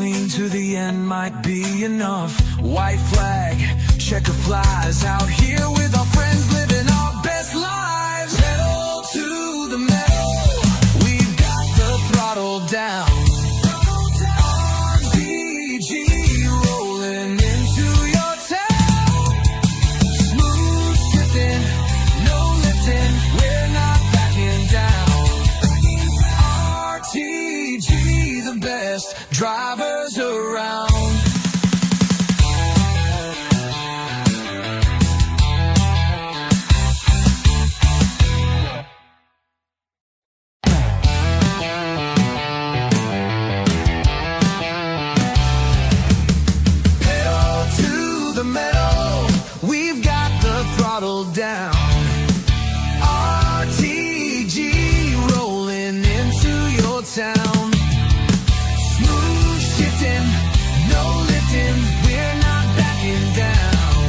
clean to the end might be enough. White flag, checker flies, out here with our friends living our best lives. Pedal to the metal, we've got the throttle down. RBG rolling into your town. Smooth shifting, no lifting, we're not backing down. RTG, the best drivers around. Down. RTG rolling into your town. Smooth shifting, no lifting, we're not backing down.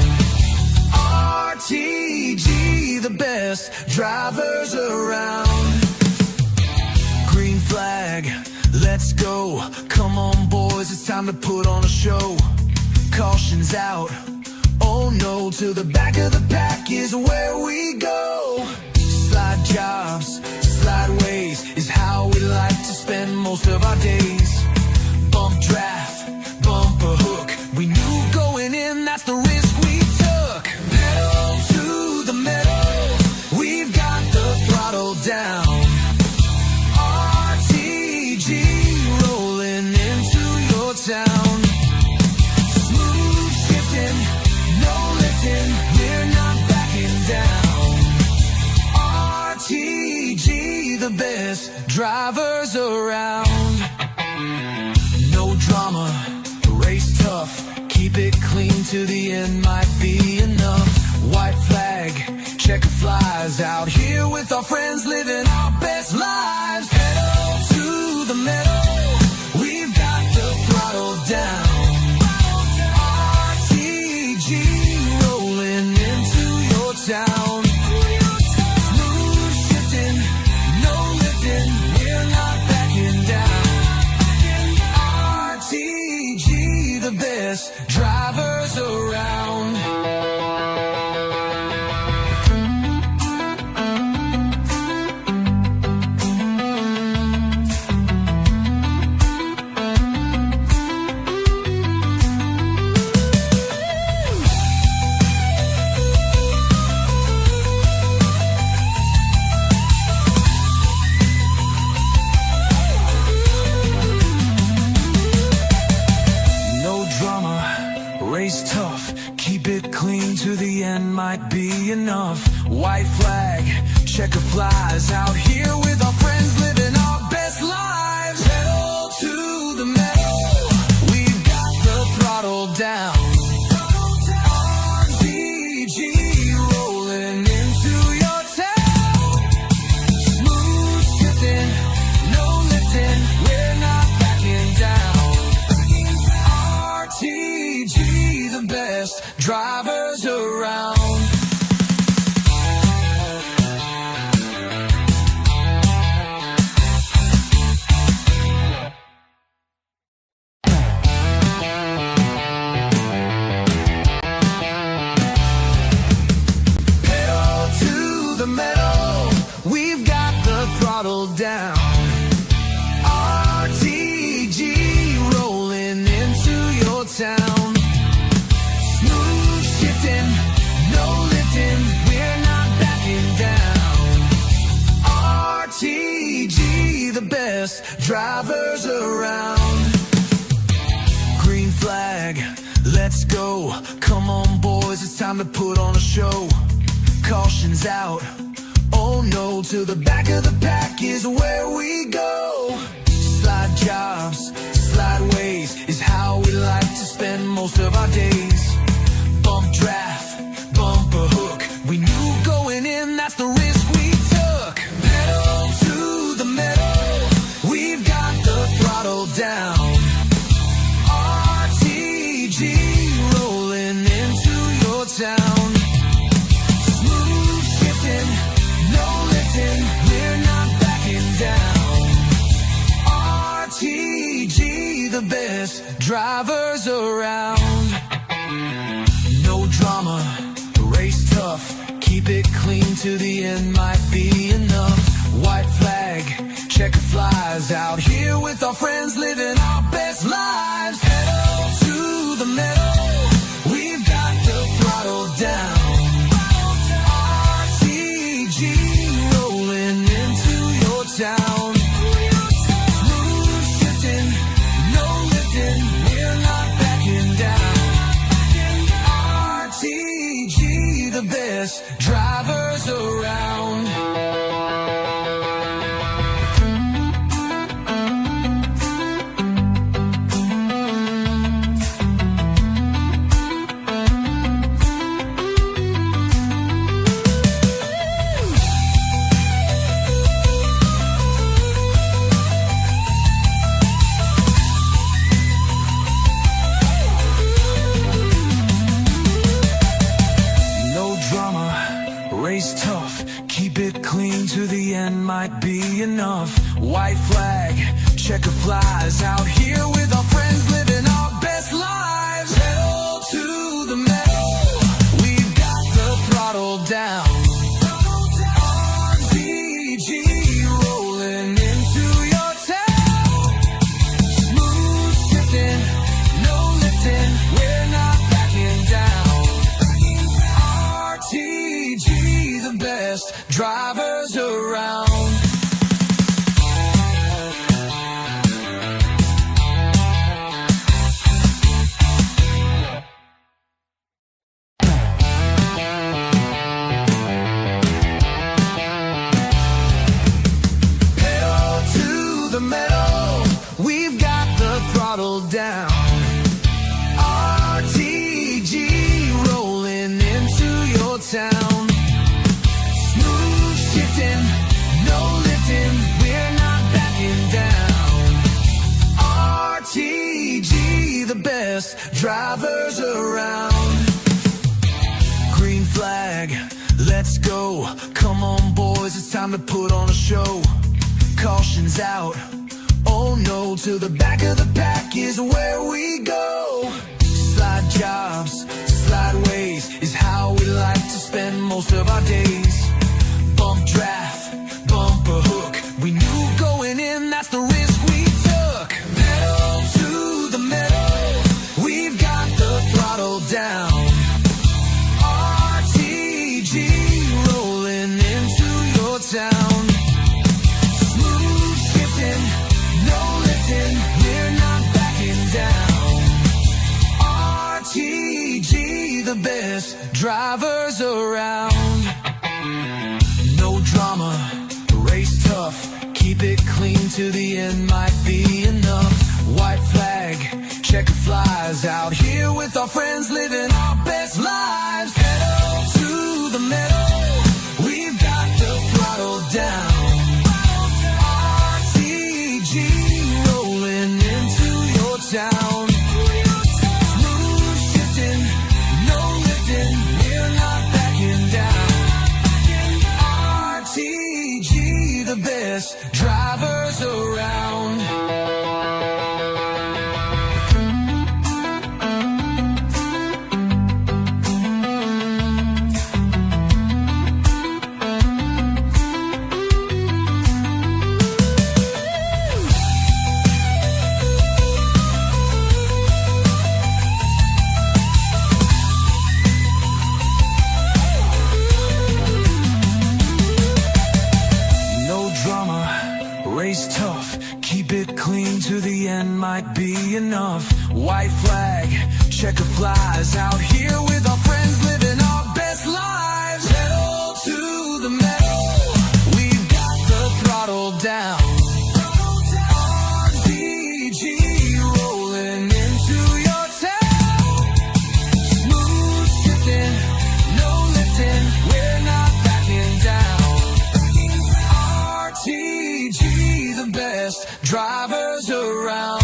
RTG, the best drivers around. Green flag, let's go. Come on boys, it's time to put on a show. Caution's out. Oh no, to the back of the pack is where we go. Slide jobs, slide ways is how we like to spend most of our days. Bump draft, bumper hook, we knew going in that's the risk we took. Pedal to the metal, we've got the throttle down. RTG rolling into your town. Smooth shifting, we're not backing down. RTG, the best drivers around. No drama, race tough, keep it clean to the end might be enough. White flag, checker flies, out here with our friends living our best lives. Pedal to the metal, we've got the throttle down. Down. Smooth shifting, no lifting, we're not backing down. RTG, the best drivers around. Race tough, keep it clean to the end might be enough. White flag, checker flies, out here with our friends living our best lives. Pedal to the metal, we've got the throttle down. RBG rolling into your town. Smooth shifting, no lifting, we're not backing down. RTG, the best drivers around. Pedal to the metal, we've got the throttle down. RTG rolling into your town. RTG, the best drivers around. Green flag, let's go. Come on boys, it's time to put on a show. Caution's out. Oh no, to the back of the pack is where we go. Slide jobs, slide ways is how we like to spend most of our days. Bump draft, bumper hook, we knew going in that's the risk we took. Pedal to the metal, we've got the throttle down. RTG rolling into your town. Smooth shifting, no lifting, we're not backing down. RTG, the best best drivers around. No drama, race tough, keep it clean to the end, might be enough. White flag, checker flies, out here with our friends living our best lives. Pedal to the metal, we've got the throttle down. RTG rolling into your town. Smooth shifting, no lifting, we're not backing down. RTG, the best drivers around. Race tough, keep it clean to the end, might be enough. White flag, checker flies, out here with our friends living our best lives. Pedal to the metal, we've got the throttle down. RTG rolling into your town. Smooth shifting, no lifting, we're not backing down. RTG, the best drivers around. Pedal to the metal, we've got the throttle down. RTG rolling into your town. Smooth shifting, no lifting, we're not backing down. RTG, the best drivers around. Green flag, let's go. Come on boys, it's time to put on a show. Caution's out, oh no, to the back of the pack is where we go. Slide jobs, slide ways is how we like to spend most of our days. Bump draft, bumper hook, we knew going in, that's the risk we took. Pedal to the metal, we've got the throttle down. RTG rolling into your town. Smooth shifting, no lifting, we're not backing down. RTG, the best drivers around. No drama, race tough, keep it clean to the end, might be enough. White flag, checker flies, out here with our friends living our best lives. Pedal to the metal, we've got the throttle down. RTG rolling into your town. Smooth shifting, no lifting, we're not backing down. RTG, the best drivers around. Race tough, keep it clean to the end, might be enough. White flag, checker flies, out here with our friends living our best lives. Pedal to the metal, we've got the throttle down. RTG rolling into your town. Smooth shifting, no lifting, we're not backing down. RTG, the best drivers around.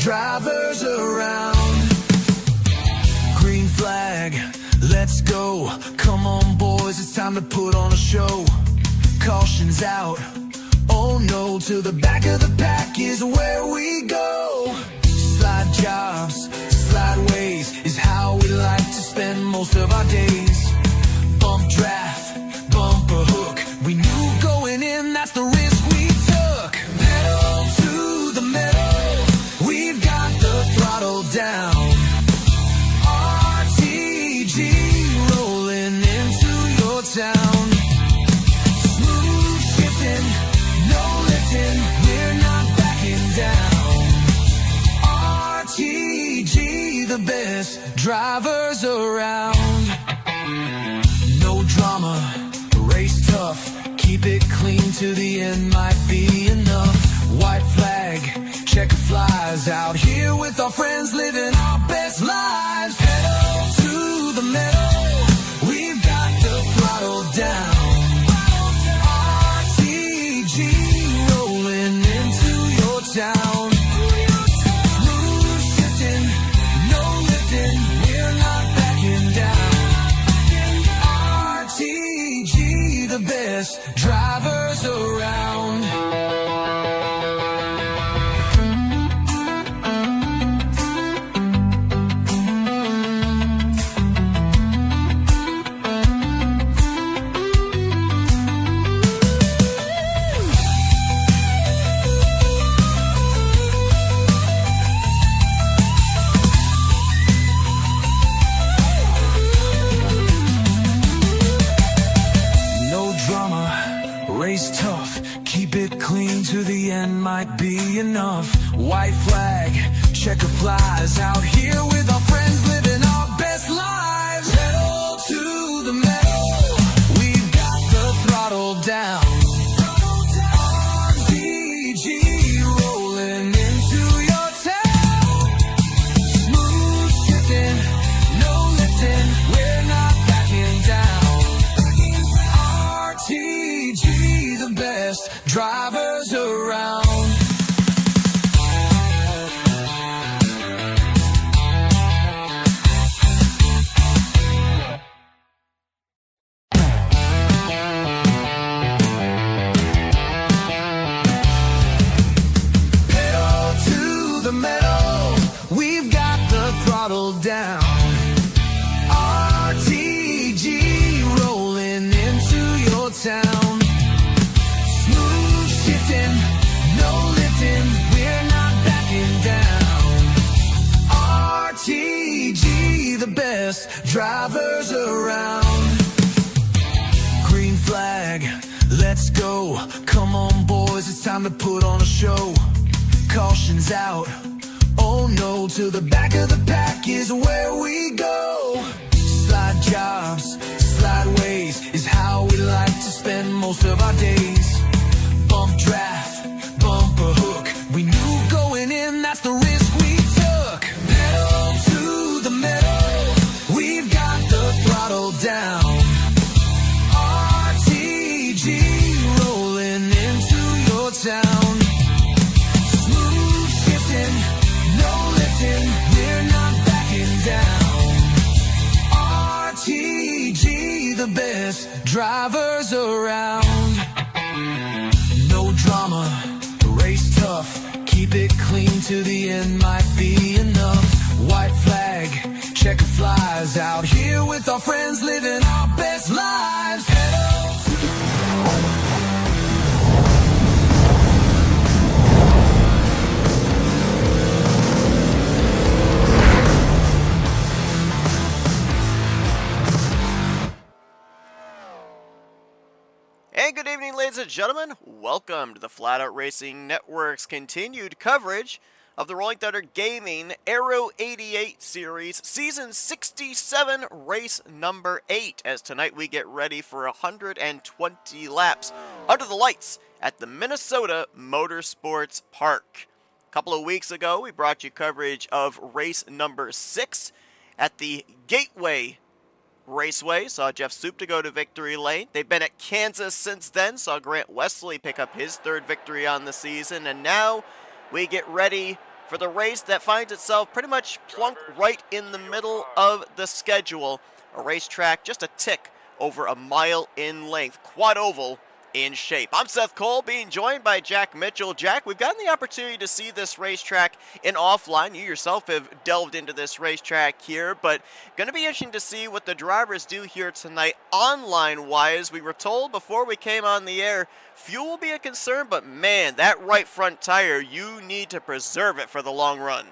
drivers around. Green flag, let's go. Come on boys, it's time to put on a show. Caution's out, oh no, to the back of the pack is where we go. Slide jobs, slide ways is how we like to spend most of our days. Bump draft, bumper hook, we knew going in that's the risk we took. Pedal to the metal, we've got the throttle down. RTG rolling into your town. Smooth shifting, no lifting, we're not backing down. RTG, the best drivers around. No drama, race tough, keep it clean to the end might be enough. White flag, checker flies, out here with our friends living our best lives. Pedal to the metal, we've got the throttle down. RTG rolling into your town. Smooth shifting, no lifting, we're not backing down. RTG, the best drivers around. Race tough, keep it clean to the end might be enough. White flag, checker flies, out here with our friends living our best lives. Pedal to the metal, we've got the throttle down. RTG rolling into your town. Smooth shifting, no lifting, we're not backing down. RTG, the best drivers around. Pedal to the metal, we've got the throttle down. RTG rolling into your town. Smooth shifting, no lifting, we're not backing down. RTG, the best drivers around. Green flag, let's go. Come on boys, it's time to put on a show. Caution's out, oh no, to the back of the pack is where we go. Slide jobs, slide ways is how we like to spend most of our days. Bump draft, bumper hook, we knew going in that's the risk we took. Pedal to the metal, we've got the throttle down. RTG rolling into your town. Smooth shifting, no lifting, we're not backing down. RTG, the best drivers around. No drama, race tough, keep it clean to the end might be enough. White flag, checker flies, out here with our friends living our best lives. Pedal to And good evening, ladies and gentlemen. Welcome to the Flatout Racing Network's continued coverage of the Rolling Thunder Gaming Aero88 Series Season 67 Race Number 8, as tonight we get ready for 120 laps under the lights at the Minnesota Motorsports Park. A couple of weeks ago, we brought you coverage of race number 6 at the Gateway Raceway. Saw Jeff Soup to go to victory lane. They've been at Kansas since then. Saw Grant Wesley pick up his third victory on the season. And now we get ready for the race that finds itself pretty much plunked right in the middle of the schedule. A racetrack just a tick over a mile in length, quad oval in shape. I'm Seth Cole, being joined by Jack Mitchell. Jack, we've gotten the opportunity to see this racetrack in offline. You yourself have delved into this racetrack here, but going to be interesting to see what the drivers do here tonight online-wise. We were told before we came on the air, fuel will be a concern, but man, that right front tire, you need to preserve it for the long run.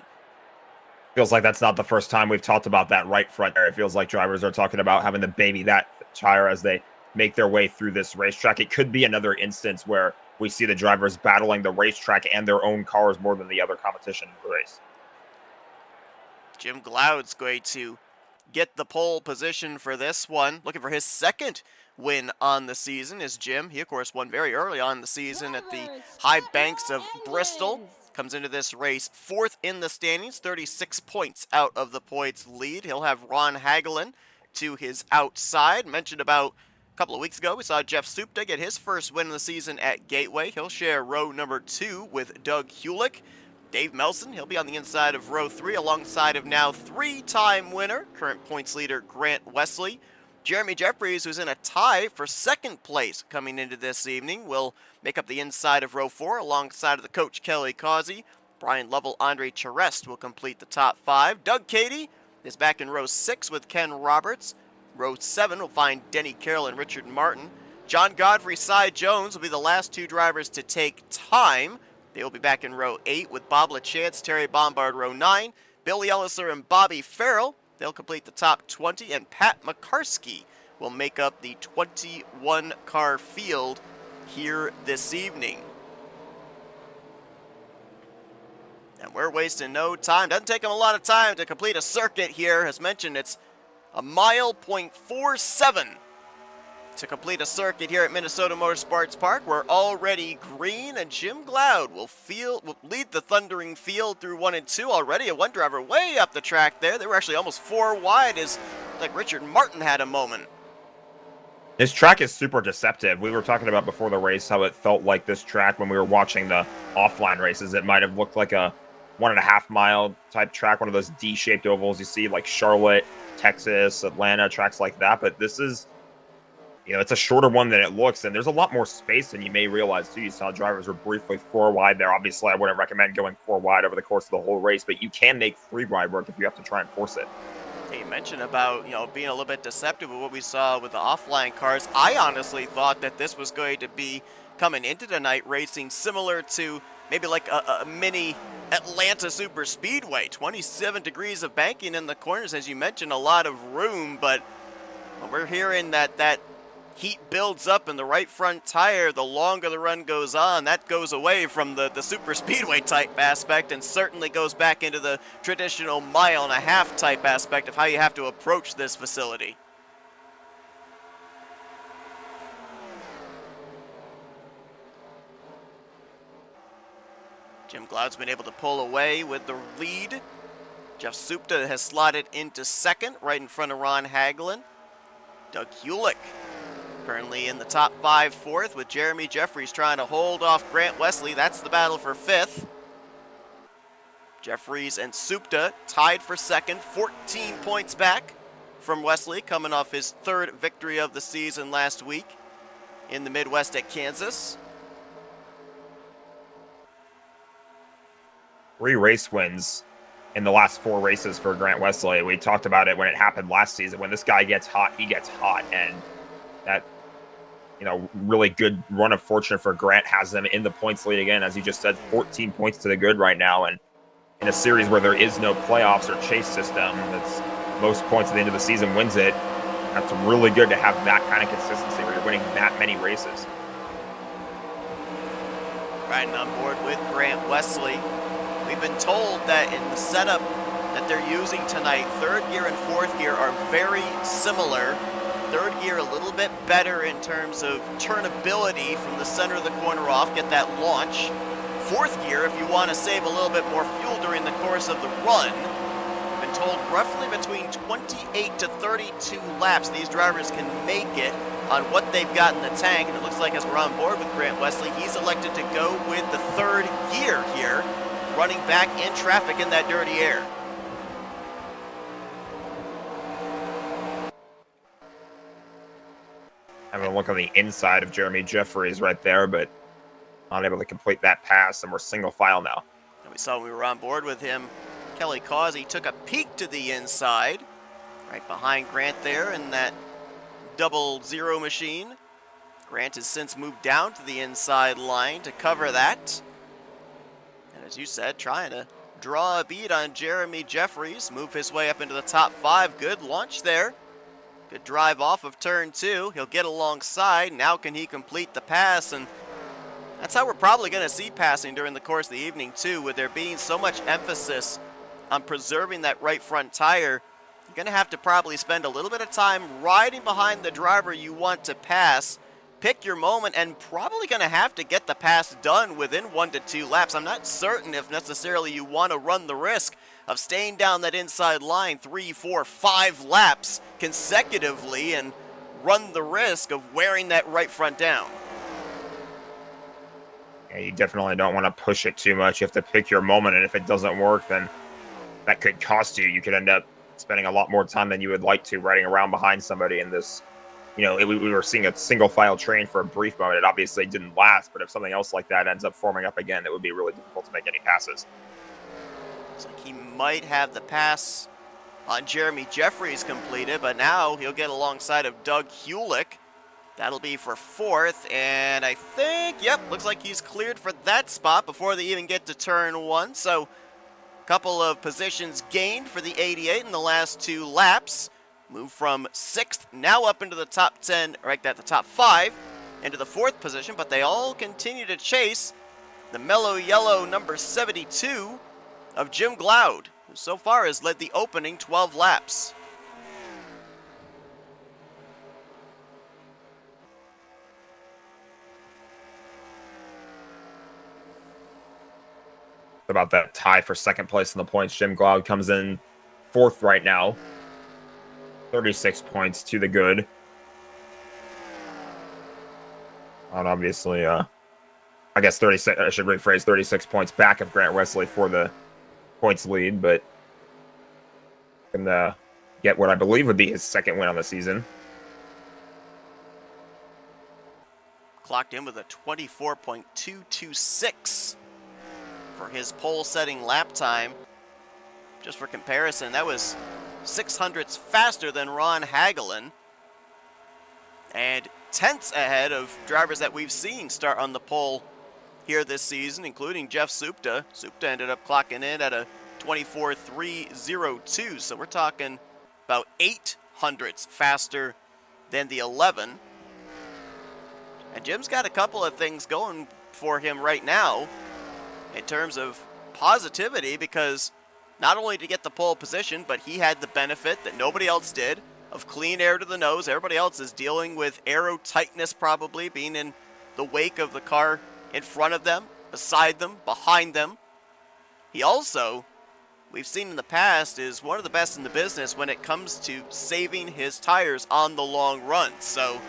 Feels like that's not the first time we've talked about that right front tire. It feels like drivers are talking about having to baby that tire as they make their way through this racetrack. It could be another instance where we see the drivers battling the racetrack and their own cars more than the other competition in the race. Jim Glaude's going to get the pole position for this one. Looking for his second win on the season is Jim. He, of course, won very early on in the season at the high banks of Bristol. Comes into this race fourth in the standings, 36 points out of the points lead. He'll have Ron Hagelin to his outside. Mentioned about a couple of weeks ago, we saw Jeff Supta get his first win of the season at Gateway. He'll share row number 2 with Doug Hulick. Dave Melson, he'll be on the inside of row 3 alongside of now 3-time winner, current points leader Grant Wesley. Jeremy Jeffries, who's in a tie for second place coming into this evening, will make up the inside of row 4 alongside of the coach Kelly Causey. Brian Lovell, Andre Charest will complete the top 5. Doug Cady is back in row 6 with Ken Roberts. Row 7 will find Denny Carroll and Richard Martin. John Godfrey, Cy Jones will be the last 2 drivers to take time. They will be back in row 8 with Bob LaChance, Terry Bombard, row 9. Billy Elliser and Bobby Farrell, they'll complete the top 20. And Pat McCarskey will make up the 21-car field here this evening. And we're wasting no time. Doesn't take them a lot of time to complete a circuit here. As mentioned, it's a mile, .47 to complete a circuit here at Minnesota Motorsports Park. We're already green, and Jim Glaude will lead the thundering field through 1 and 2 already. A one driver way up the track there. They were actually almost 4 wide as like Richard Martin had a moment. This track is super deceptive. We were talking about before the race how it felt like this track when we were watching the offline races. It might have looked like a 1.5 mile type track, one of those D-shaped ovals you see like Charlotte, Texas, Atlanta, tracks like that. But this is, it's a shorter one than it looks, and there's a lot more space than you may realize too. You saw drivers were briefly 4 wide there. Obviously, I wouldn't recommend going 4 wide over the course of the whole race, but you can make 3 wide work if you have to try and force it. He mentioned about, being a little bit deceptive with what we saw with the offline cars. I honestly thought that this was going to be coming into tonight racing similar to maybe like a mini Atlanta super speedway. 27 degrees of banking in the corners, as you mentioned, a lot of room, but we're hearing that heat builds up in the right front tire. The longer the run goes on, that goes away from the super speedway type aspect and certainly goes back into the traditional 1.5 mile type aspect of how you have to approach this facility. Jim Glaude's been able to pull away with the lead. Jeff Supta has slotted into second, right in front of Ron Hagelin. Doug Hulick currently in the top 5 fourth, with Jeremy Jeffries trying to hold off Grant Wesley. That's the battle for 5th. Jeffries and Supta tied for second, 14 points back from Wesley, coming off his 3rd victory of the season last week in the Midwest at Kansas. 3 race wins in the last 4 races for Grant Wesley. We talked about it when it happened last season. When this guy gets hot, he gets hot. And that, really good run of fortune for Grant has them in the points lead again. As you just said, 14 points to the good right now. And in a series where there is no playoffs or chase system, that's most points at the end of the season wins it. That's really good to have that kind of consistency where you're winning that many races. Riding on board with Grant Wesley. We've been told that in the setup that they're using tonight, 3rd gear and 4th gear are very similar. 3rd gear a little bit better in terms of turnability from the center of the corner off, get that launch. 4th gear, if you want to save a little bit more fuel during the course of the run. Been told roughly between 28 to 32 laps these drivers can make it on what they've got in the tank. And it looks like as we're on board with Grant Wesley, he's elected to go with the 3rd gear here. running back in traffic in that dirty air. Having a look on the inside of Jeremy Jeffries right there, but not able to complete that pass, and we're single file now. And we saw when we were on board with him, Kelly Causey took a peek to the inside, right behind Grant there in that 00 machine. Grant has since moved down to the inside line to cover that. And as you said, trying to draw a beat on Jeremy Jeffries, move his way up into the top 5. Good launch there. Good drive off of turn 2. He'll get alongside. Now can he complete the pass? And that's how we're probably going to see passing during the course of the evening too, with there being so much emphasis on preserving that right front tire. You're going to have to probably spend a little bit of time riding behind the driver you want to pass, pick your moment, and probably going to have to get the pass done within 1 to 2 laps. I'm not certain if necessarily you want to run the risk of staying down that inside line 3, 4, 5 laps consecutively and run the risk of wearing that right front down. Yeah, you definitely don't want to push it too much. You have to pick your moment, and if it doesn't work, then that could cost you. You could end up spending a lot more time than you would like to riding around behind somebody in this. You know, we were seeing a single file train for a brief moment. It obviously didn't last, but if something else like that ends up forming up again, it would be really difficult to make any passes. Looks like he might have the pass on Jeremy Jeffries completed, but now he'll get alongside of Doug Hewlick. That'll be for 4th, and I think, yep, looks like he's cleared for that spot before they even get to turn 1. So a couple of positions gained for the 88 in the last 2 laps. Move from 6th, now up into the top 10, right at the top 5, into the 4th position, but they all continue to chase the mellow yellow number 72 of Jim Glaude, who so far has led the opening 12 laps. About that tie for second place in the points. Jim Glaude comes in 4th right now. 36 points to the good. And obviously, I guess 36, I should rephrase, 36 points back of Grant Wesley for the points lead, but can get what I believe would be his 2nd win on the season. Clocked in with a 24.226 for his pole-setting lap time. Just for comparison, that was 600ths faster than Ron Hagelin, and tenths ahead of drivers that we've seen start on the pole here this season, including Jeff Supta. Supta ended up clocking in at a 24.302, so we're talking about 800ths faster than the 11. And Jim's got a couple of things going for him right now in terms of positivity, because not only to get the pole position, but he had the benefit that nobody else did of clean air to the nose. Everybody else is dealing with aero tightness, probably being in the wake of the car in front of them, beside them, behind them. He also, we've seen in the past, is one of the best in the business when it comes to saving his tires on the long run. So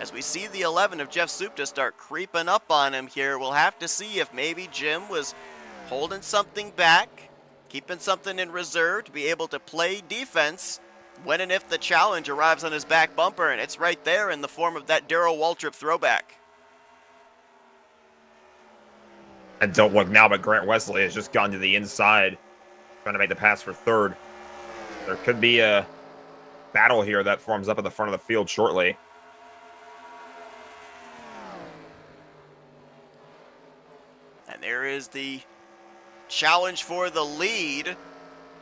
as we see the 11 of Jeff Supta start creeping up on him here, we'll have to see if maybe Jim was holding something back, keeping something in reserve to be able to play defense when and if the challenge arrives on his back bumper, and it's right there in the form of that Darrell Waltrip throwback. And don't look now, but Grant Wesley has just gone to the inside, trying to make the pass for 3rd. There could be a battle here that forms up at the front of the field shortly. And there is the challenge for the lead.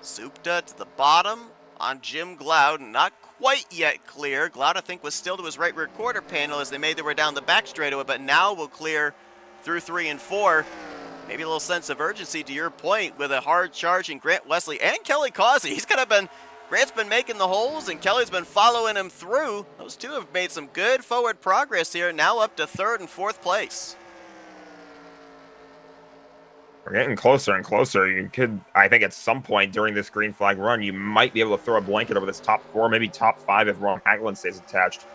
Supta to the bottom on Jim Glaude, not quite yet clear. Glaude, I think, was still to his right rear quarter panel as they made their way down the back straightaway, but now will clear through 3 and 4. Maybe a little sense of urgency, to your point, with a hard charging Grant Wesley and Kelly Causey. He's gonna been, Grant's been making the holes and Kelly's been following him through. Those two have made some good forward progress here, now up to 3rd and 4th place. We're getting closer and closer. You could, I think at some point during this green flag run, you might be able to throw a blanket over this top 4, maybe top 5 if Ron Hagelin stays attached.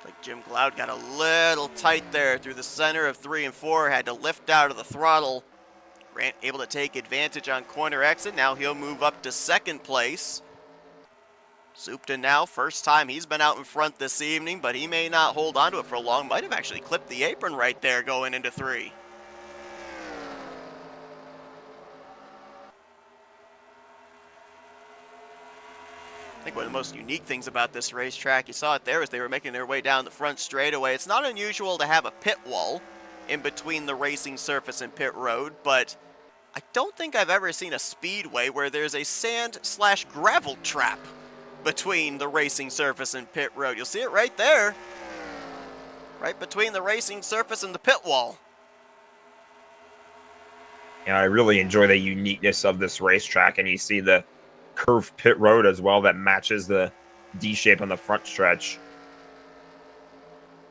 Like Jim Cloud got a little tight there through the center of 3 and 4, had to lift out of the throttle. Grant able to take advantage on corner exit. Now he'll move up to second place. Supta now, first time he's been out in front this evening, but he may not hold on to it for long. Might have actually clipped the apron right there going into 3. I think one of the most unique things about this racetrack, you saw it there as they were making their way down the front straightaway. It's not unusual to have a pit wall in between the racing surface and pit road, but I don't think I've ever seen a speedway where there's a sand/gravel trap between the racing surface and pit road. You'll see it right there, right between the racing surface and the pit wall. Yeah, I really enjoy the uniqueness of this racetrack, and you see the curved pit road as well that matches the D shape on the front stretch.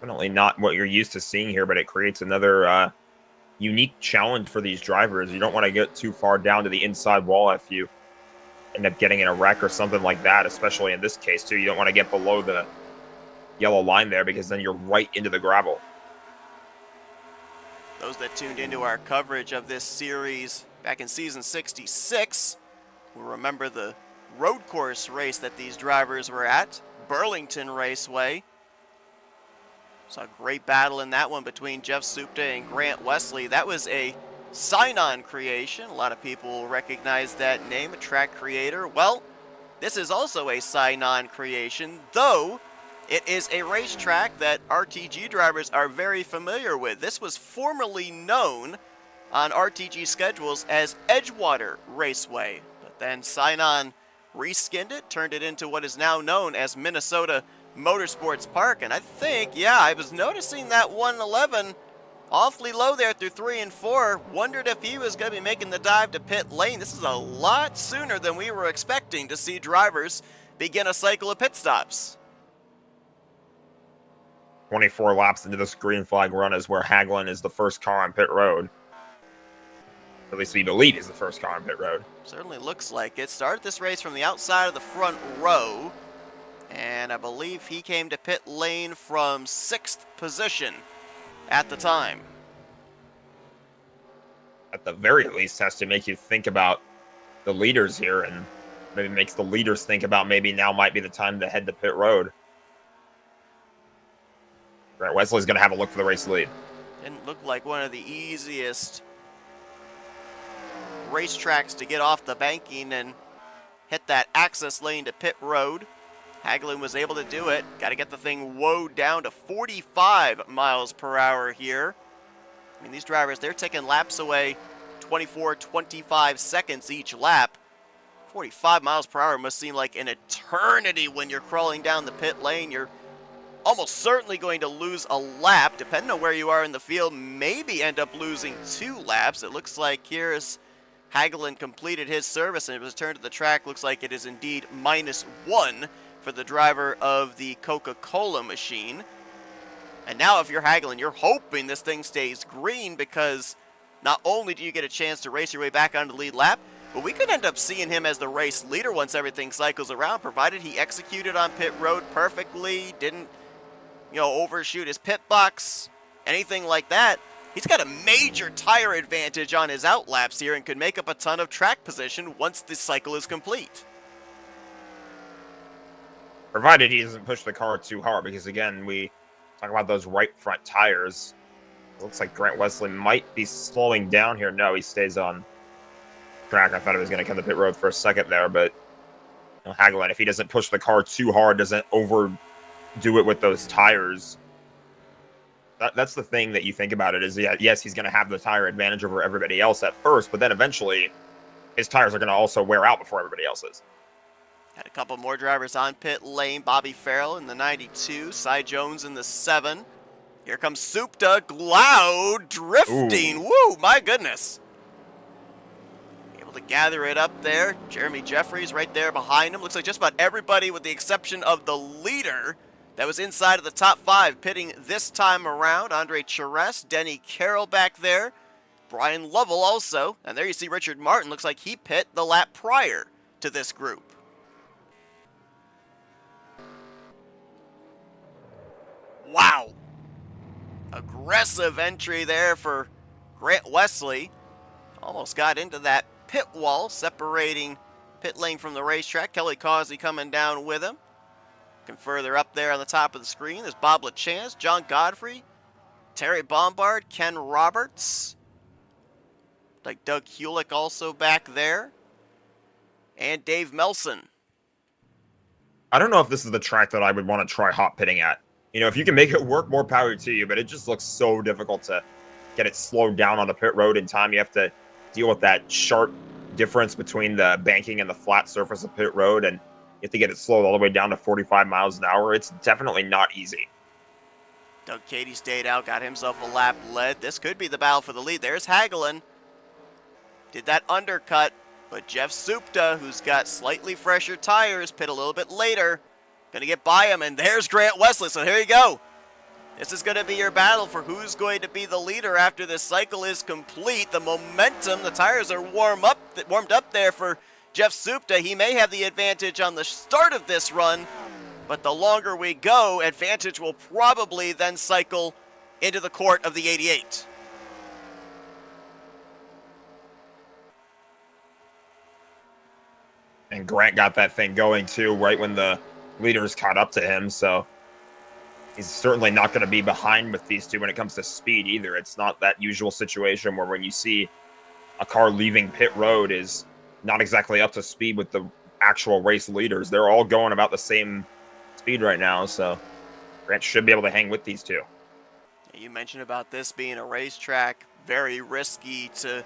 Definitely not what you're used to seeing here, but it creates another unique challenge for these drivers. You don't want to get too far down to the inside wall if you end up getting in a wreck or something like that, especially in this case too. You don't want to get below the yellow line there because then you're right into the gravel. Those that tuned into our coverage of this series back in season 66 will remember the road course race that these drivers were at, Burlington Raceway. Saw a great battle in that one between Jeff Supta and Grant Wesley. That was a Sign-On creation. A lot of people will recognize that name, a track creator. Well, this is also a Sign-On creation, though it is a racetrack that RTG drivers are very familiar with. This was formerly known on RTG schedules as Edgewater Raceway. Then Sign-On reskinned it, turned it into what is now known as Minnesota Motorsports Park. And I think, yeah, I was noticing that 111 awfully low there through 3 and 4. Wondered if he was going to be making the dive to pit lane. This is a lot sooner than we were expecting to see drivers begin a cycle of pit stops. 24 laps into this green flag run is where Hagelin is the first car on pit road. At least we believe he's the first car on pit road. Certainly looks like it. Started this race from the outside of the front row, and I believe he came to pit lane from 6th position at the time. At the very least, has to make you think about the leaders here, and maybe makes the leaders think about maybe now might be the time to head to pit road. Grant Wesley's going to have a look for the race lead. Didn't look like one of the easiest racetracks to get off the banking and hit that access lane to pit road. Hagelin was able to do it. Got to get the thing woed down to 45 miles per hour here. I mean, these drivers, they're taking laps away 24, 25 seconds each lap. 45 miles per hour must seem like an eternity when you're crawling down the pit lane. You're almost certainly going to lose a lap, depending on where you are in the field. Maybe end up losing 2 laps. It looks like here's Hagelin completed his service and it was turned to the track. Looks like it is indeed -1 for the driver of the Coca-Cola machine. And now if you're Hagelin, you're hoping this thing stays green, because not only do you get a chance to race your way back onto the lead lap, but we could end up seeing him as the race leader once everything cycles around, provided he executed on pit road perfectly, didn't, overshoot his pit box, anything like that. He's got a major tire advantage on his outlaps here and could make up a ton of track position once the cycle is complete. Provided he doesn't push the car too hard, because again, we talk about those right front tires. It looks like Grant Wesley might be slowing down here. No, he stays on track. I thought he was going to come to pit road for a second there, but Hagelin, if he doesn't push the car too hard, doesn't overdo it with those tires, that's the thing that you think about it is, yes, he's going to have the tire advantage over everybody else at first, but then eventually his tires are going to also wear out before everybody else's. Had a couple more drivers on pit lane. Bobby Farrell in the 92, Cy Jones in the 7. Here comes Supta, Gloud drifting. Ooh. Woo, my goodness. Able to gather it up there. Jeremy Jeffries right there behind him. Looks like just about everybody with the exception of the leader that was inside of the top 5 pitting this time around. Andre Charest, Denny Carroll back there. Brian Lovell also. And there you see Richard Martin. Looks like he pit the lap prior to this group. Wow. Aggressive entry there for Grant Wesley. Almost got into that pit wall separating pit lane from the racetrack. Kelly Causey coming down with him. Looking further up there on the top of the screen, there's Bob LaChance, John Godfrey, Terry Bombard, Ken Roberts. Like Doug Hewlick also back there. And Dave Melson. I don't know if this is the track that I would want to try hot pitting at. You know, if you can make it work, more power to you, but it just looks so difficult to get it slowed down on the pit road in time. You have to deal with that sharp difference between the banking and the flat surface of pit road, and you have to get it slowed all the way down to 45 miles an hour. It's definitely not easy. Doug Cady stayed out, got himself a lap led. This could be the battle for the lead. There's Hagelin. Did that undercut, but Jeff Supta, who's got slightly fresher tires, pit a little bit later. Going to get by him, and there's Grant Wesley. So here you go. This is going to be your battle for who's going to be the leader after this cycle is complete. The momentum, the tires are warmed up there for Jeff Supta. He may have the advantage on the start of this run, but the longer we go, advantage will probably then cycle into the court of the 88. And Grant got that thing going too right when the leaders caught up to him, so he's certainly not going to be behind with these two when it comes to speed either. It's not that usual situation where when you see a car leaving pit road is not exactly up to speed with the actual race leaders. They're all going about the same speed right now, so Grant should be able to hang with these two. You mentioned about this being a racetrack, very risky to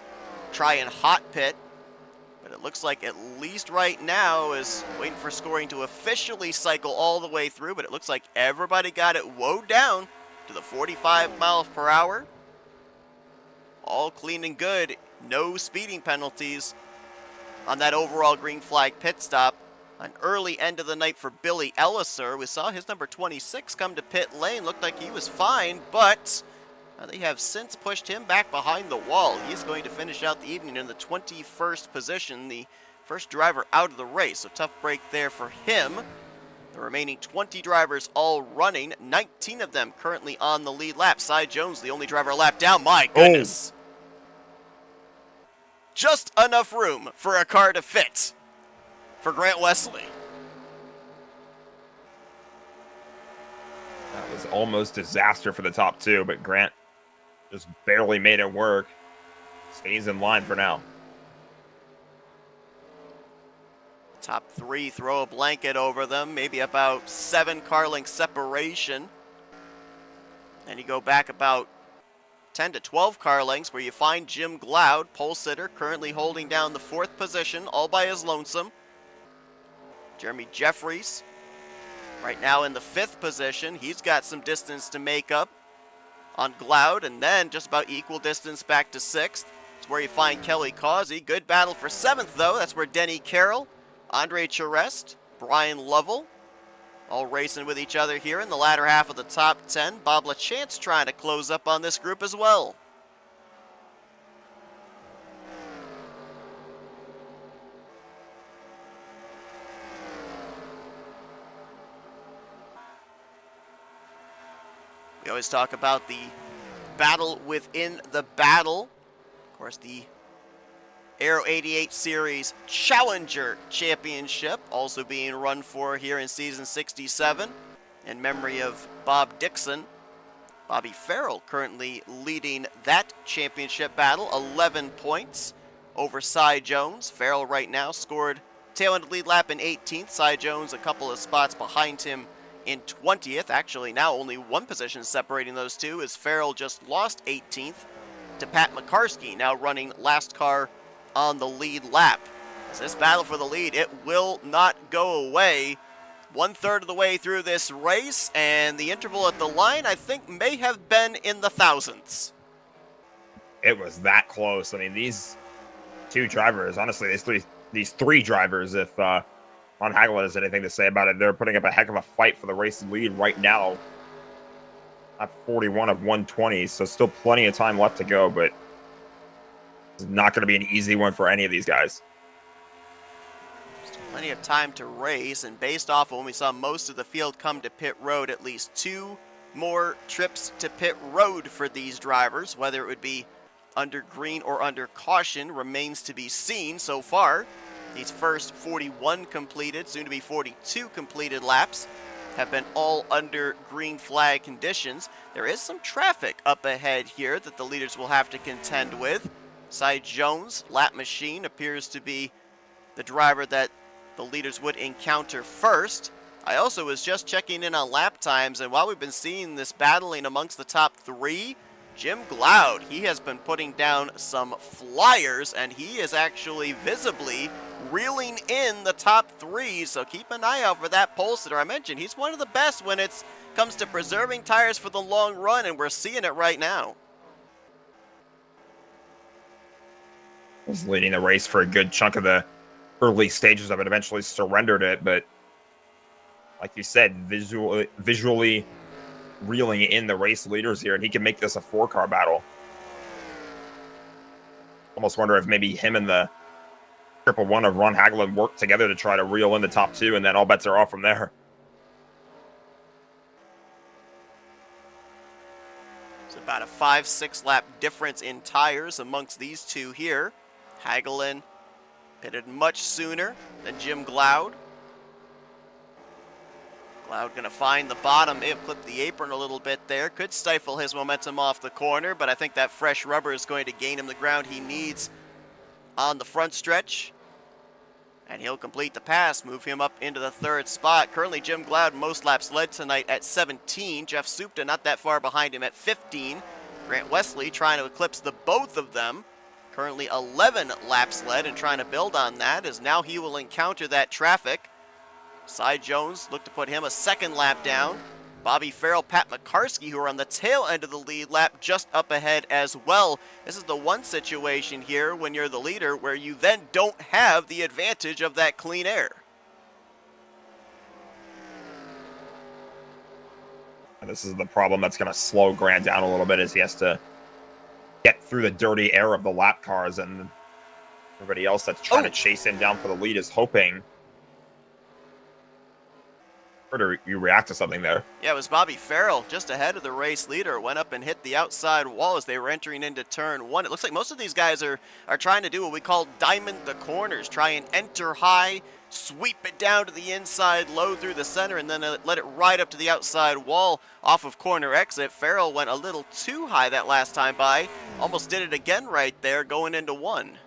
try and hot pit. But it looks like at least right now is waiting for scoring to officially cycle all the way through. But it looks like everybody got it woed down to the 45 miles per hour. All clean and good. No speeding penalties on that overall green flag pit stop. An early end of the night for Billy Elliser. We saw his number 26 come to pit lane. Looked like he was fine, but they have since pushed him back behind the wall. He's going to finish out the evening in the 21st position, the first driver out of the race. So tough break there for him. The remaining 20 drivers all running, 19 of them currently on the lead lap. Cy Jones, the only driver a lap down. My goodness. Oh. Just enough room for a car to fit for Grant Wesley. That was almost disaster for the top two, but Grant just barely made it work. Stays in line for now. Top three throw a blanket over them, maybe about 7 car length separation. And you go back about 10 to 12 car lengths where you find Jim Gloud, pole sitter, currently holding down the 4th position all by his lonesome. Jeremy Jeffries right now in the 5th position. He's got some distance to make up on Gloud, and then just about equal distance back to 6th. It's where you find Kelly Causey. Good battle for 7th, though. That's where Denny Carroll, Andre Charest, Brian Lovell, all racing with each other here in the latter half of the top 10. Bob LaChance trying to close up on this group as well. We always talk about the battle within the battle. Of course, the Aero88 Series Challenger Championship also being run for here in Season 67 in memory of Bob Dixon. Bobby Farrell currently leading that championship battle, 11 points over Cy Jones. Farrell right now scored tail-end lead lap in 18th. Cy Jones a couple of spots behind him in 20th. Actually, now only one position separating those two, as Farrell just lost 18th to Pat McCarskey, now running last car on the lead lap. As this battle for the lead, it will not go away. 1/3 of the way through this race, and the interval at the line, I think, may have been in the thousands. It was that close. I mean, these two drivers, honestly, these three drivers, if Ron Hagel has anything to say about it, they're putting up a heck of a fight for the race lead right now at 41 of 120, so still plenty of time left to go, but it's not going to be an easy one for any of these guys. Still plenty of time to race, and based off of when we saw most of the field come to pit road, at least 2 more trips to pit road for these drivers. Whether it would be under green or under caution remains to be seen. So far, these first 41 completed, soon to be 42 completed laps have been all under green flag conditions. There is some traffic up ahead here that the leaders will have to contend with. Cy Jones, lap machine, appears to be the driver that the leaders would encounter first. I also was just checking in on lap times, and while we've been seeing this battling amongst the top three, Jim Glaude, he has been putting down some flyers, and he is actually visibly reeling in the top three, so keep an eye out for that pole sitter. I mentioned he's one of the best when it comes to preserving tires for the long run, and we're seeing it right now. Was leading the race for a good chunk of the early stages of it, eventually surrendered it, but like you said, visually reeling in the race leaders here, and he can make this a 4-car battle. Almost wonder if maybe him and the 111 of Ron Hagelin work together to try to reel in the top two, and then all bets are off from there. It's about a 5-6 lap difference in tires amongst these two here. Hagelin pitted much sooner than Jim Glaude. Glaude going to find the bottom, may have clipped the apron a little bit there. Could stifle his momentum off the corner, but I think that fresh rubber is going to gain him the ground he needs on the front stretch. And he'll complete the pass, move him up into the 3rd spot. Currently, Jim Glaude most laps led tonight at 17. Jeff Supta not that far behind him at 15. Grant Wesley trying to eclipse the both of them. Currently 11 laps led, and trying to build on that as now he will encounter that traffic. Cy Jones looked to put him a 2nd lap down. Bobby Farrell, Pat McCarskey, who are on the tail end of the lead lap, just up ahead as well. This is the one situation here when you're the leader where you then don't have the advantage of that clean air. And this is the problem that's going to slow Grant down a little bit, as he has to get through the dirty air of the lap cars, and everybody else that's trying to chase him down for the lead is hoping. Or do you react to something there? Yeah, it was Bobby Farrell just ahead of the race leader. Went up and hit the outside wall as they were entering into turn 1. It looks like most of these guys are trying to do what we call diamond the corners. Try and enter high, sweep it down to the inside low through the center, and then let it right up to the outside wall off of corner exit. Farrell went a little too high that last time by. Almost did it again right there going into 1.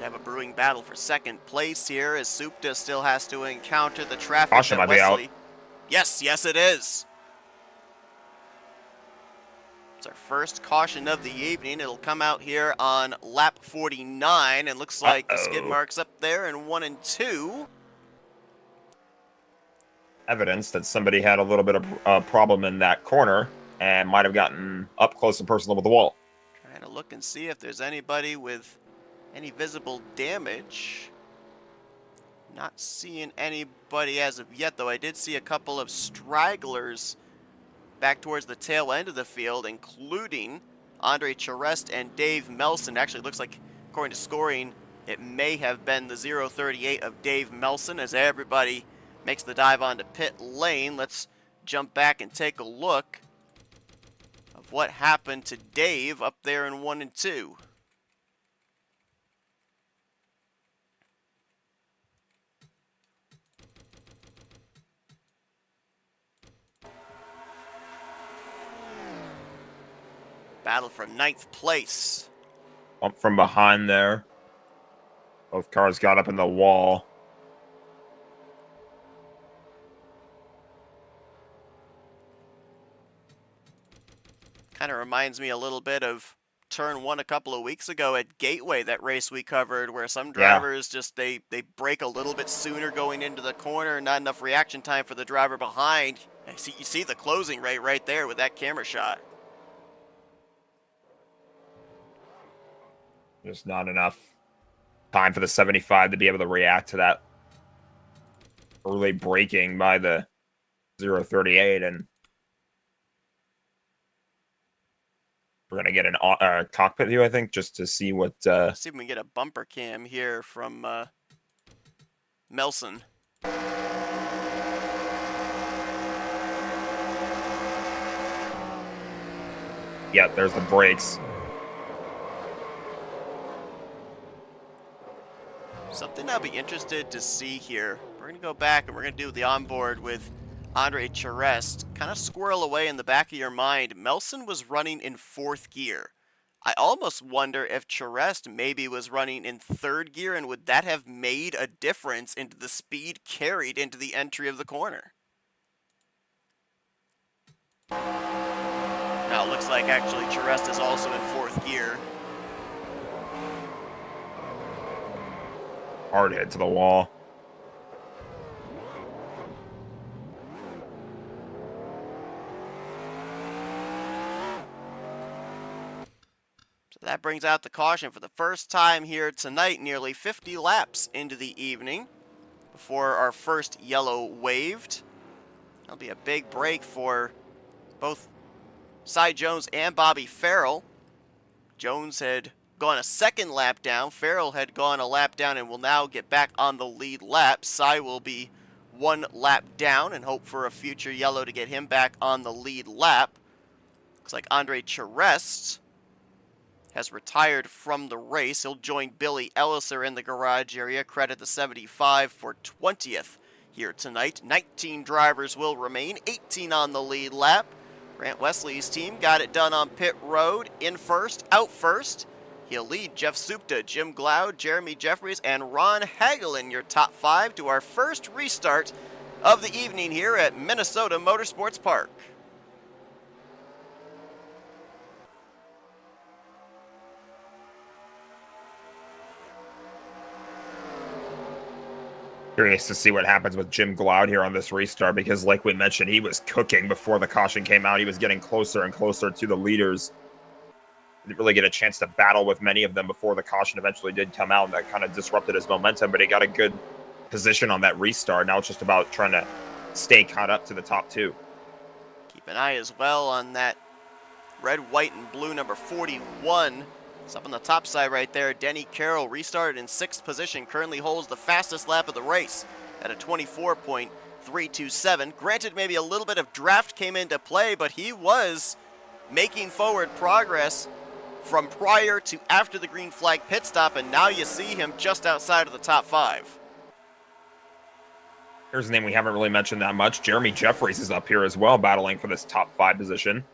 Have a brewing battle for 2nd place here as Supta still has to encounter the traffic. Caution might be out. Yes, it is. It's our first caution of the evening. It'll come out here on lap 49, and looks like the skid marks up there in 1 and 2. Evidence that somebody had a little bit of a problem in that corner and might have gotten up close and personal with the wall. Trying to look and see if there's anybody with any visible damage. Not seeing anybody as of yet, though I did see a couple of stragglers back towards the tail end of the field, including Andre Charest and Dave Melson. Actually, looks like, according to scoring, it may have been the 038 of Dave Melson as everybody makes the dive onto pit lane. Let's jump back and take a look of what happened to Dave up there in 1 and 2. Battle for 9th place. Bump from behind there. Both cars got up in the wall. Kind of reminds me a little bit of turn 1 a couple of weeks ago at Gateway, that race we covered, where some drivers just they break a little bit sooner going into the corner, not enough reaction time for the driver behind. You see the closing rate right there with that camera shot. There's not enough time for the 75 to be able to react to that early braking by the 038, and We're gonna get an cockpit view, I think, just to see what. Let's see if we can get a bumper cam here from Melson. Yeah, there's the brakes. Something I'll be interested to see here. We're going to go back and we're going to do the onboard with Andre Charest. Kind of squirrel away in the back of your mind. Melson was running in 4th gear. I almost wonder if Charest maybe was running in 3rd gear, and would that have made a difference into the speed carried into the entry of the corner? Now it looks like actually Charest is also in 4th gear. Hard hit to the wall. So that brings out the caution for the first time here tonight, nearly 50 laps into the evening before our first yellow waved. That'll be a big break for both Cy Jones and Bobby Farrell. Jones had gone a 2nd lap down. Farrell had gone a lap down and will now get back on the lead lap. Cy will be 1 lap down and hope for a future yellow to get him back on the lead lap. Looks like Andre Charest has retired from the race. He'll join Billy Elliser in the garage area. Credit the 75 for 20th here tonight. 19 drivers will remain, 18 on the lead lap. Grant Wesley's team got it done on pit road, in first, out first. He'll lead Jeff Supta, Jim Glaude, Jeremy Jeffries, and Ron Hagelin, your top 5 to our first restart of the evening here at Minnesota Motorsports Park. Curious to see what happens with Jim Glaude here on this restart, because like we mentioned, he was cooking before the caution came out. He was getting closer and closer to the leaders. Didn't really get a chance to battle with many of them before the caution eventually did come out, and that kind of disrupted his momentum, but he got a good position on that restart. Now it's just about trying to stay caught up to the top 2. Keep an eye as well on that red, white, and blue number 41. It's up on the top side right there. Denny Carroll restarted in 6th position, currently holds the fastest lap of the race at a 24.327. Granted, maybe a little bit of draft came into play, but he was making forward progress from prior to after the green flag pit stop, and now you see him just outside of the top 5. Here's a name we haven't really mentioned that much. Jeremy Jeffries is up here as well, battling for this top 5 position.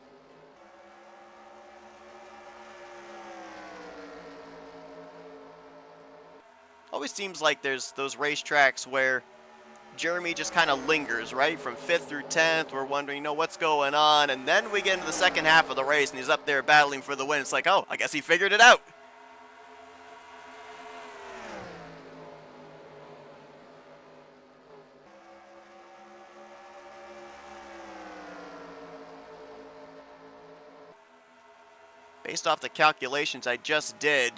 Always seems like there's those racetracks where Jeremy just kind of lingers, right? From 5th through 10th, we're wondering, what's going on? And then we get into the second half of the race, and he's up there battling for the win. It's like, oh, I guess he figured it out. Based off the calculations I just did,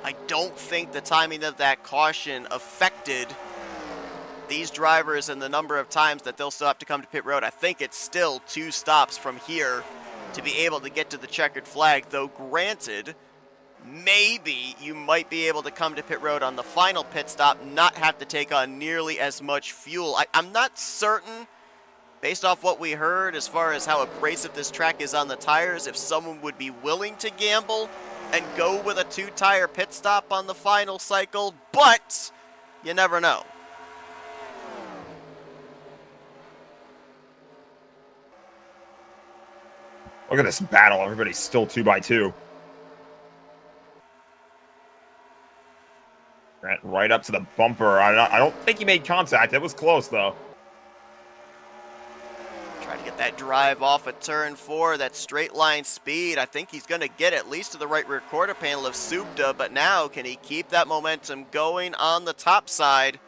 I don't think the timing of that caution affected these drivers and the number of times that they'll still have to come to pit road. I think it's still 2 stops from here to be able to get to the checkered flag, though granted, maybe you might be able to come to pit road on the final pit stop, not have to take on nearly as much fuel. I'm not certain, based off what we heard as far as how abrasive this track is on the tires, if someone would be willing to gamble and go with a 2-tire pit stop on the final cycle, but you never know. Look at this battle. Everybody's still 2x2. Right up to the bumper. I don't think he made contact. It was close, though. Trying to get that drive off of turn 4, that straight line speed. I think he's going to get at least to the right rear quarter panel of Subda, but now can he keep that momentum going on the top side?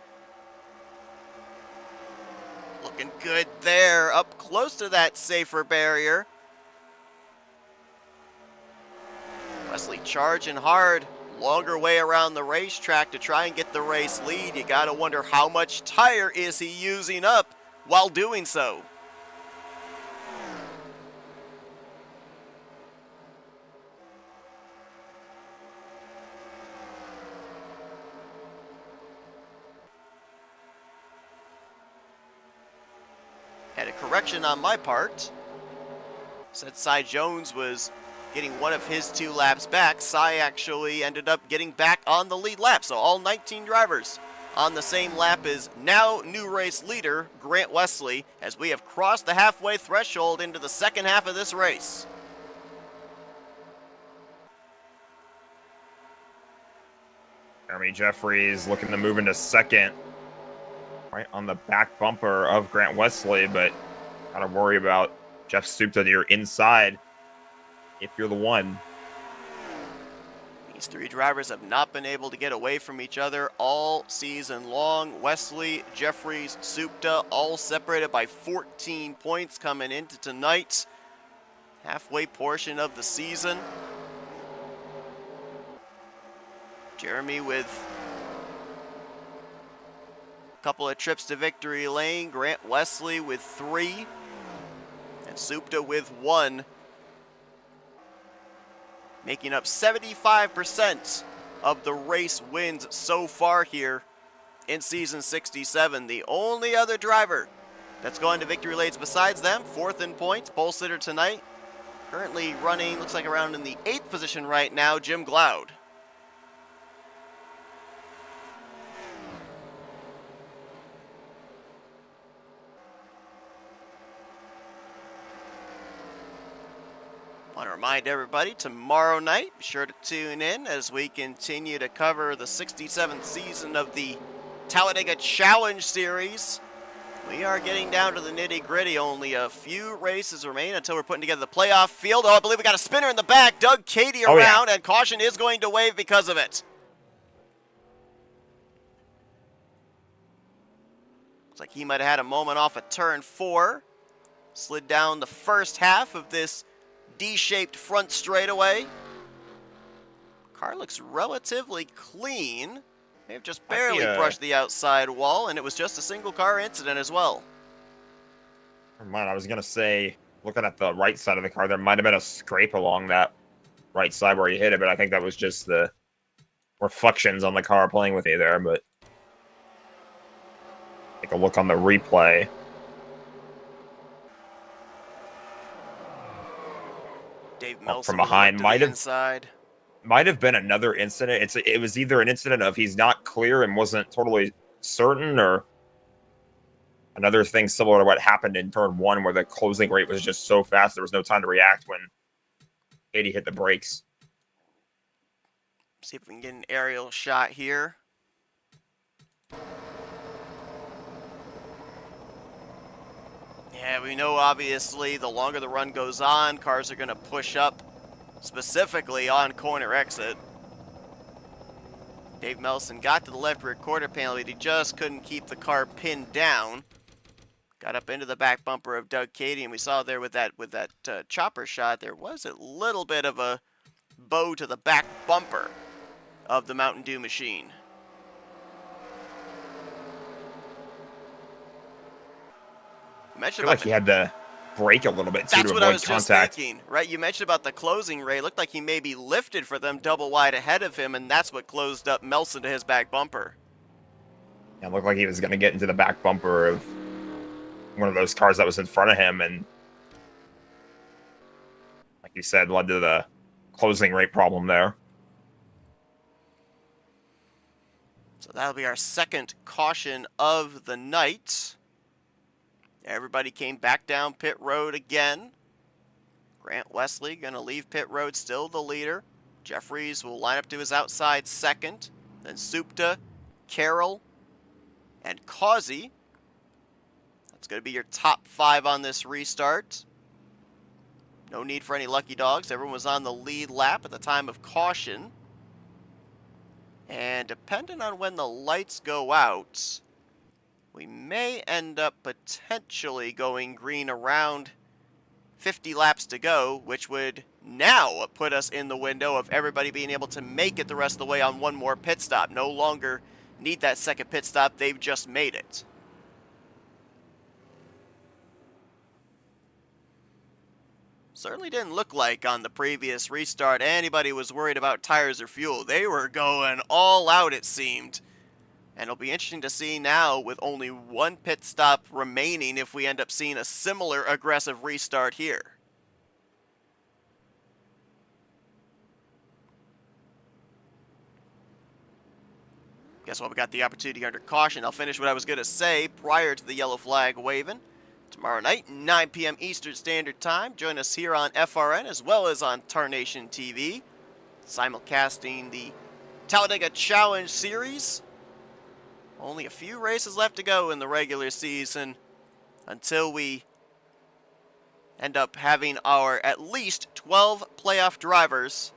Looking good there, up close to that safer barrier. Wesley charging hard, longer way around the racetrack to try and get the race lead. You got to wonder how much tire is he using up while doing so. And a correction on my part. Said Cy Jones was getting one of his 2 laps back. Cy actually ended up getting back on the lead lap. So all 19 drivers on the same lap is now new race leader Grant Wesley, as we have crossed the halfway threshold into the second half of this race. Jeremy Jeffries looking to move into second, right on the back bumper of Grant Wesley, but gotta worry about Jeff Supta to your inside if you're the one. These 3 drivers have not been able to get away from each other all season long. Wesley, Jeffries, Supta, all separated by 14 points coming into tonight. Halfway portion of the season. Jeremy with a couple of trips to victory lane. Grant Wesley with 3. And Supta with 1. Making up 75% of the race wins so far here in Season 67. The only other driver that's gone to victory lanes besides them, 4th in points, pole sitter tonight. Currently running, looks like around in the 8th position right now, Jim Glaude. I want to remind everybody, tomorrow night, be sure to tune in as we continue to cover the 67th season of the Talladega Challenge Series. We are getting down to the nitty-gritty. Only a few races remain until we're putting together the playoff field. Oh, I believe we got a spinner in the back. Doug Cady around, and caution is going to wave because of it. Looks like he might have had a moment off of turn 4. Slid down the first half of this D-shaped front straightaway. Car looks relatively clean. May have just barely brushed the outside wall, and it was just a single car incident as well. Never mind, I was gonna say, looking at the right side of the car, there might have been a scrape along that right side where he hit it, but I think that was just the reflections on the car playing with you there. But take a look on the replay. Dave Melson from behind might have been another incident. It was either an incident of he's not clear and wasn't totally certain, or another thing similar to what happened in turn 1 where the closing rate was just so fast there was no time to react when Cady hit the brakes. See if we can get an aerial shot here. Yeah, we know obviously the longer the run goes on, cars are going to push up, specifically on corner exit. Dave Melson got to the left rear quarter panel, but he just couldn't keep the car pinned down. Got up into the back bumper of Doug Cady, and we saw there with that chopper shot, there was a little bit of a bow to the back bumper of the Mountain Dew machine. I feel like he had to brake a little bit too to avoid contact. That's what I was just thinking, right? You mentioned about the closing rate. It looked like he maybe lifted for them double wide ahead of him, and that's what closed up Melson to his back bumper. Yeah, it looked like he was going to get into the back bumper of one of those cars that was in front of him, and like you said, led to the closing rate problem there. So that'll be our second caution of the night. Everybody came back down pit road again. Grant Wesley going to leave pit road, still the leader. Jeffries will line up to his outside second. Then Supta, Carroll, and Causey. That's going to be your top 5 on this restart. No need for any lucky dogs. Everyone was on the lead lap at the time of caution. And depending on when the lights go out, we may end up potentially going green around 50 laps to go, which would now put us in the window of everybody being able to make it the rest of the way on one more pit stop. No longer need that second pit stop. They've just made it. Certainly didn't look like on the previous restart anybody was worried about tires or fuel. They were going all out, it seemed. And it'll be interesting to see now, with only one pit stop remaining, if we end up seeing a similar aggressive restart here. Guess what? We got the opportunity under caution. I'll finish what I was going to say prior to the yellow flag waving. Tomorrow night, 9 p.m. Eastern Standard Time. Join us here on FRN as well as on Tarnation TV. Simulcasting the Talladega Challenge Series. Only a few races left to go in the regular season until we end up having our at least 12 playoff drivers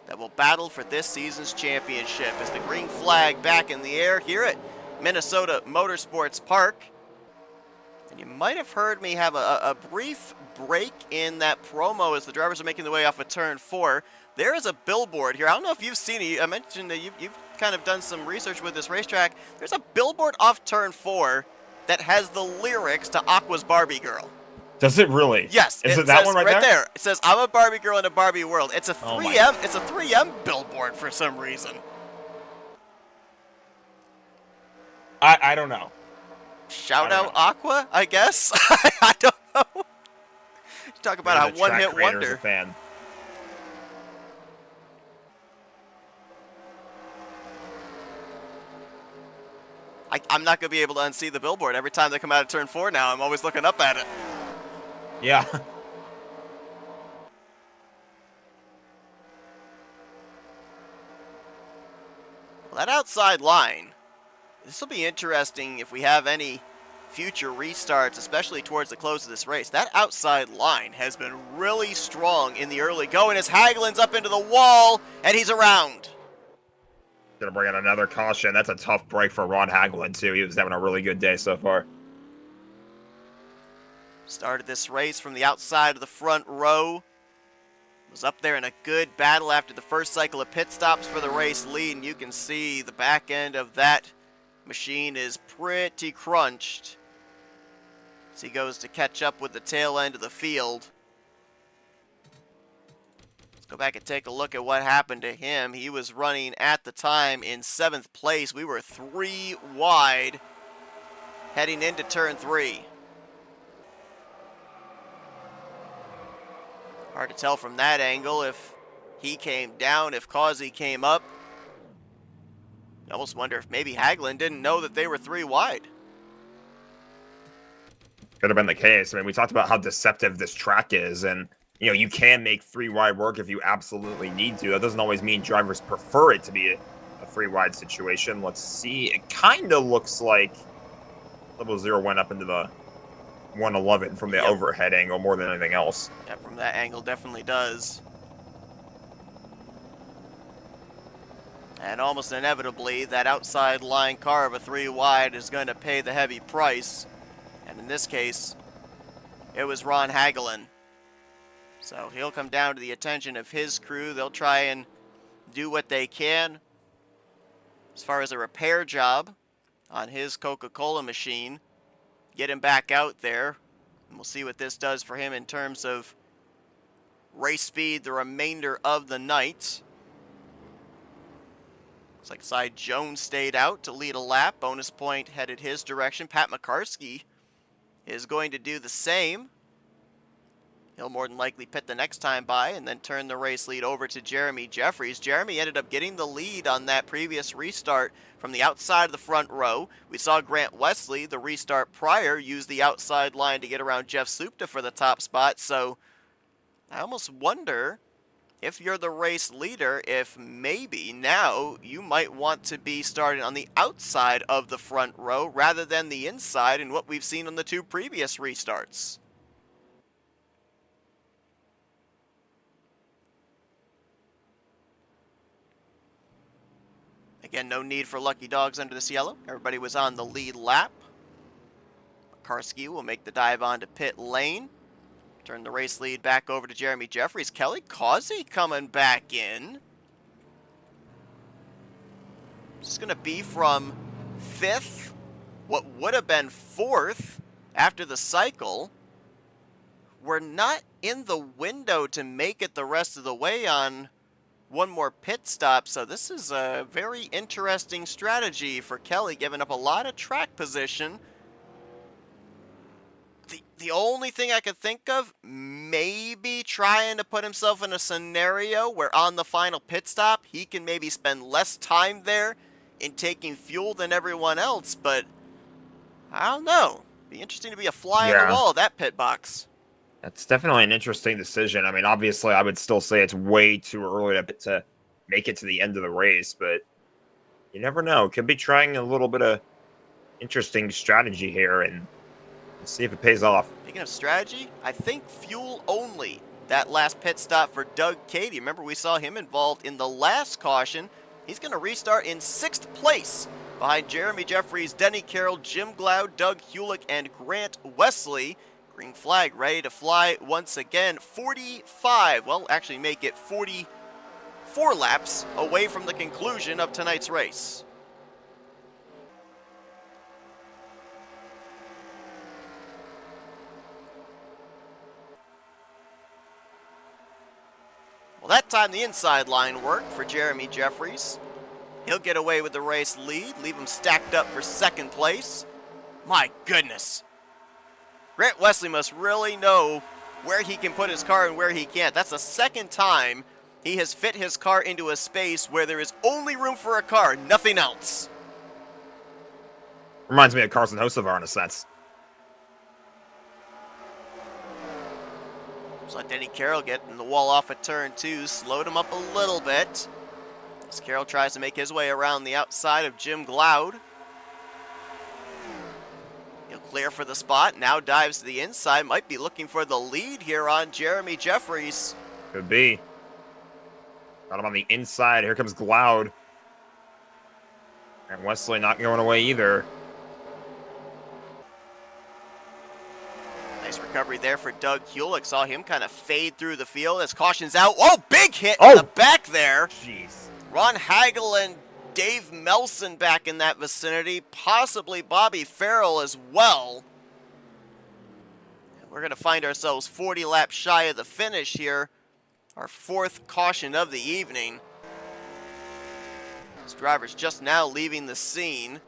that will battle for this season's championship. As the green flag back in the air here at Minnesota Motorsports Park. And you might have heard me have a brief break in that promo as the drivers are making their way off of turn 4. There is a billboard here. I don't know if you've seen it. I mentioned that you've kind of done some research with this racetrack. There's a billboard off turn 4 that has the lyrics to Aqua's Barbie Girl. Does it really? Yes. Is it that one right there? It says, "I'm a Barbie girl in a Barbie world." It's a 3M. Oh, it's a 3M billboard for some reason. I don't know. Shout out Aqua, I guess. I don't know. Talk about a one-hit wonder. A fan. I'm not going to be able to unsee the billboard. Every time they come out of turn 4 now, I'm always looking up at it. Yeah. Well, that outside line, this will be interesting if we have any future restarts, especially towards the close of this race. That outside line has been really strong in the early going as Hagelin's up into the wall, and he's around. Gonna bring in another caution. That's a tough break for Ron Hagelin, too. He was having a really good day so far. Started this race from the outside of the front row. Was up there in a good battle after the first cycle of pit stops for the race lead, and you can see the back end of that machine is pretty crunched as he goes to catch up with the tail end of the field. Let's go back and take a look at what happened to him. He was running at the time in 7th place. We were 3 wide heading into turn 3. Hard to tell from that angle if he came down, if Causey came up. I almost wonder if maybe Hagelin didn't know that they were 3 wide. Could have been the case. I mean, we talked about how deceptive this track is, and you know, you can make 3 wide work if you absolutely need to. That doesn't always mean drivers prefer it to be a 3 wide situation. Let's see. It kind of looks like level 0 went up into the 111 from the overhead angle more than anything else. Yeah, from that angle definitely does. And almost inevitably, that outside line car of a 3 wide is going to pay the heavy price. And in this case, it was Ron Hagelin. So he'll come down to the attention of his crew. They'll try and do what they can as far as a repair job on his Coca-Cola machine. Get him back out there. And we'll see what this does for him in terms of race speed the remainder of the night. Looks like Cy Jones stayed out to lead a lap. Bonus point headed his direction. Pat McCarskey is going to do the same. He'll more than likely pit the next time by and then turn the race lead over to Jeremy Jeffries. Jeremy ended up getting the lead on that previous restart from the outside of the front row. We saw Grant Wesley, the restart prior, use the outside line to get around Jeff Supta for the top spot. So I almost wonder, if you're the race leader, if maybe now you might want to be starting on the outside of the front row rather than the inside in what we've seen on the 2 previous restarts. Again, no need for lucky dogs under this yellow. Everybody was on the lead lap. Karski will make the dive onto pit lane. Turn the race lead back over to Jeremy Jeffries. Kelly Causey coming back in. This is going to be from 5th, what would have been 4th after the cycle. We're not in the window to make it the rest of the way on one more pit stop, so this is a very interesting strategy for Kelly, giving up a lot of track position. The only thing I could think of, maybe trying to put himself in a scenario where on the final pit stop, he can maybe spend less time there in taking fuel than everyone else, but I don't know. Be interesting to be a fly on the wall of that pit box. That's definitely an interesting decision. I mean, obviously, I would still say it's way too early to make it to the end of the race, but you never know. Could be trying a little bit of interesting strategy here and see if it pays off. Speaking of strategy, I think fuel only. That last pit stop for Doug Cady. Remember, we saw him involved in the last caution. He's going to restart in 6th place behind Jeremy Jeffries, Denny Carroll, Jim Glaude, Doug Hewlick, and Grant Wesley. Green flag ready to fly once again. 45, well, actually make it 44 laps away from the conclusion of tonight's race. Well, that time the inside line worked for Jeremy Jeffries. He'll get away with the race lead, leave him stacked up for 2nd place. My goodness. Grant Wesley must really know where he can put his car and where he can't. That's the 2nd time he has fit his car into a space where there is only room for a car, nothing else. Reminds me of Carson Hocevar in a sense. Just let Denny Carroll get in the wall off of turn 2, slowed him up a little bit. As Carroll tries to make his way around the outside of Jim Glaude. He'll clear for the spot, now dives to the inside, might be looking for the lead here on Jeremy Jeffries. Could be. Got him on the inside, here comes Glaude. And Wesley not going away either. Nice recovery there for Doug Hewlick, saw him kind of fade through the field as caution's out. Oh, big hit in the back there. Jeez. Ron Hagel and Dave Melson back in that vicinity, possibly Bobby Farrell as well. We're going to find ourselves 40 laps shy of the finish here. Our 4th caution of the evening. This driver's just now leaving the scene.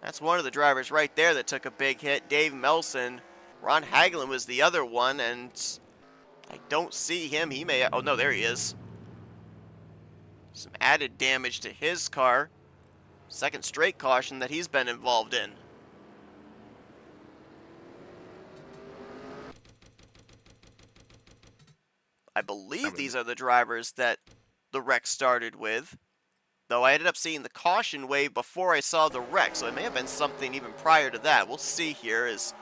That's one of the drivers right there that took a big hit, Dave Melson. Ron Hagelin was the other one, and I don't see him. He may, oh no, there he is. Some added damage to his car. 2nd straight caution that he's been involved in. I believe these are the drivers that the wreck started with. Though I ended up seeing the caution wave before I saw the wreck, so it may have been something even prior to that. We'll see here as...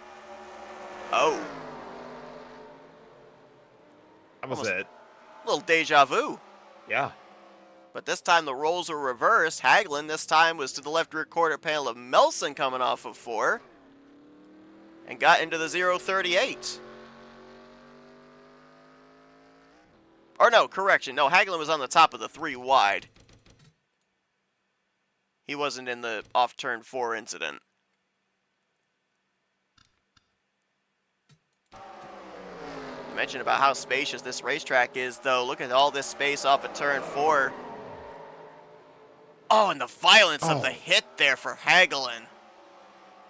Oh. That was it. A little deja vu. Yeah. But this time the roles were reversed. Hagelin this time was to the left rear quarter panel of Melson coming off of 4. And got into the 038. Or no, correction. No, Hagelin was on the top of the 3 wide. He wasn't in the off turn 4 incident. You mentioned about how spacious this racetrack is, though. Look at all this space off of turn 4. Oh, and the violence of the hit there for Hagelin.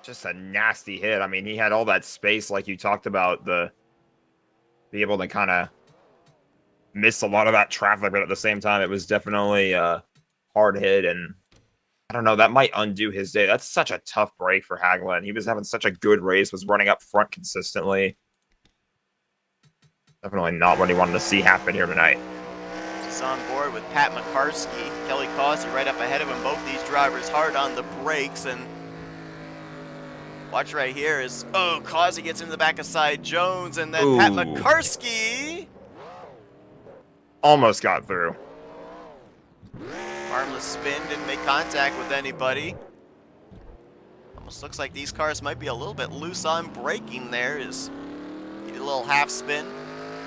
Just a nasty hit. I mean, he had all that space like you talked about, be able to kind of miss a lot of that traffic, but at the same time, it was definitely a hard hit, and I don't know, that might undo his day. That's such a tough break for Hagelin. He was having such a good race, was running up front consistently. Definitely not what he wanted to see happen here tonight. He's on board with Pat McCarskey. Kelly Causey right up ahead of him. Both these drivers hard on the brakes, and watch right here as, oh, Causey gets into the back of Cy Jones, and then Pat McCarskey almost got through. Harmless spin, didn't make contact with anybody. Almost looks like these cars might be a little bit loose on braking there. He did a little half spin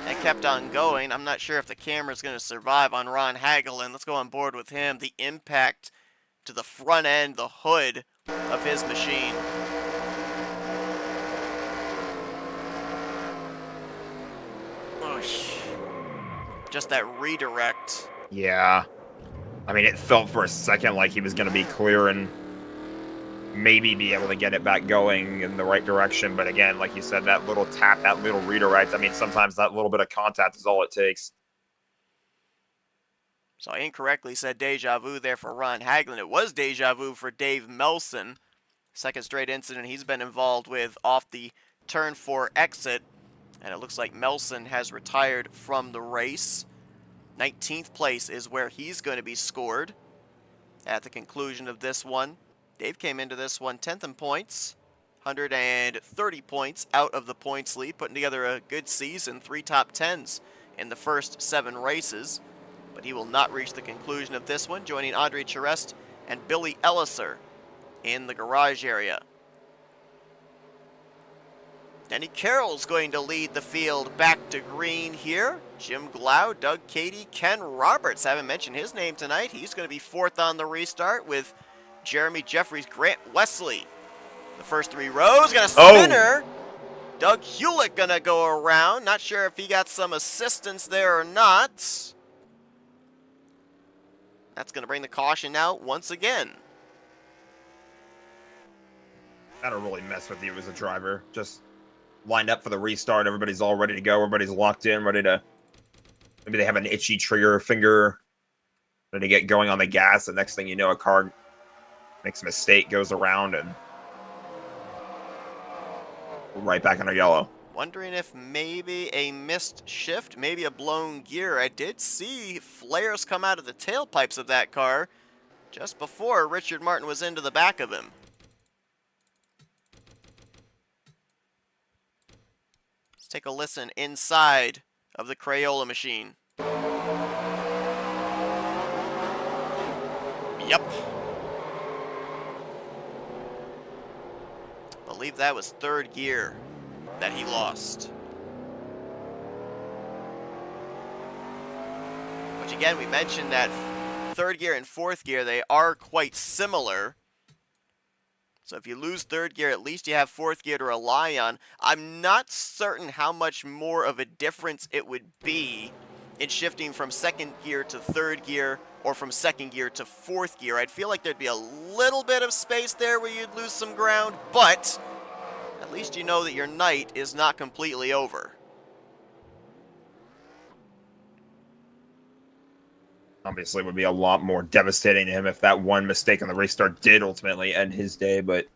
and kept on going. I'm not sure if the camera's going to survive on Ron Hagelin. Let's go on board with him. The impact to the front end, the hood of his machine. Oosh. Just that redirect Yeah. I mean, it felt for a second like he was going to be clear and maybe be able to get it back going in the right direction. But again, like you said, that little tap, that little redirect, I mean, sometimes that little bit of contact is all it takes. So I incorrectly said deja vu there for Ron Haglund. It was deja vu for Dave Melson. Second straight incident he's been involved with off the turn 4 exit. And it looks like Melson has retired from the race. 19th place is where he's going to be scored at the conclusion of this one. Dave came into this one 10th in points, 130 points out of the points lead, putting together a good season, 3 top 10s in the first 7 races. But he will not reach the conclusion of this one, joining Andre Charest and Billy Elliser in the garage area. Denny Carroll's going to lead the field back to green here. Jim Glau, Doug Cady, Ken Roberts. Haven't mentioned his name tonight. He's going to be 4th on the restart with Jeremy Jeffries, Grant Wesley. The first 3 rows, got a spinner. Doug Hewlett going to go around. Not sure if he got some assistance there or not. That's going to bring the caution out once again. That'll really mess with you as a driver. Just lined up for the restart. Everybody's all ready to go. Everybody's locked in, ready to... Maybe they have an itchy trigger finger, ready to get going on the gas. The next thing you know, a car makes a mistake, goes around, and right back under yellow. Wondering if maybe a missed shift, maybe a blown gear. I did see flares come out of the tailpipes of that car just before Richard Martin was into the back of him. Let's take a listen inside of the Crayola machine. Yep. I believe that was 3rd gear that he lost. Which again, we mentioned that 3rd gear and 4th gear, they are quite similar. So if you lose 3rd gear, at least you have 4th gear to rely on. I'm not certain how much more of a difference it would be in shifting from 2nd gear to 3rd gear or from 2nd gear to 4th gear. I'd feel like there'd be a little bit of space there where you'd lose some ground, but at least you know that your night is not completely over. Obviously, it would be a lot more devastating to him if that one mistake on the restart did ultimately end his day, but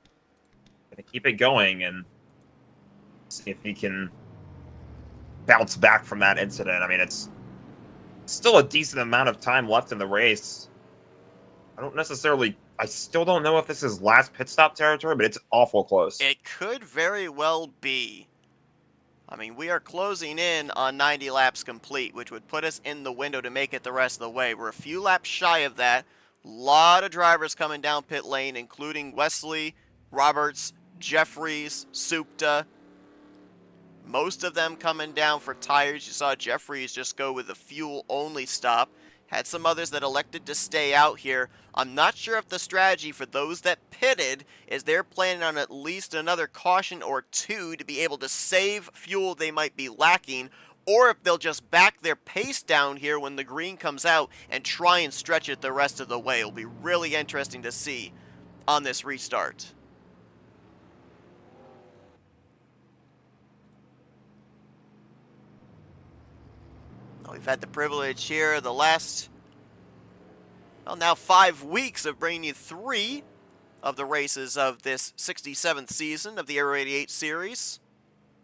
gonna keep it going and see if he can bounce back from that incident. I mean, it's still a decent amount of time left in the race. I still don't know if this is last pit stop territory, but it's awful close. It could very well be. I mean, we are closing in on 90 laps complete, which would put us in the window to make it the rest of the way. We're a few laps shy of that. A lot of drivers coming down pit lane, including Wesley, Roberts, Jeffries, Supta. Most of them coming down for tires. You saw Jeffries just go with a fuel-only stop. Had some others that elected to stay out here. I'm not sure if the strategy for those that pitted is they're planning on at least another caution or 2 to be able to save fuel they might be lacking, or if they'll just back their pace down here when the green comes out and try and stretch it the rest of the way. It'll be really interesting to see on this restart. We've had the privilege here the last, well, now 5 weeks of bringing you 3 of the races of this 67th season of the Aero88 series.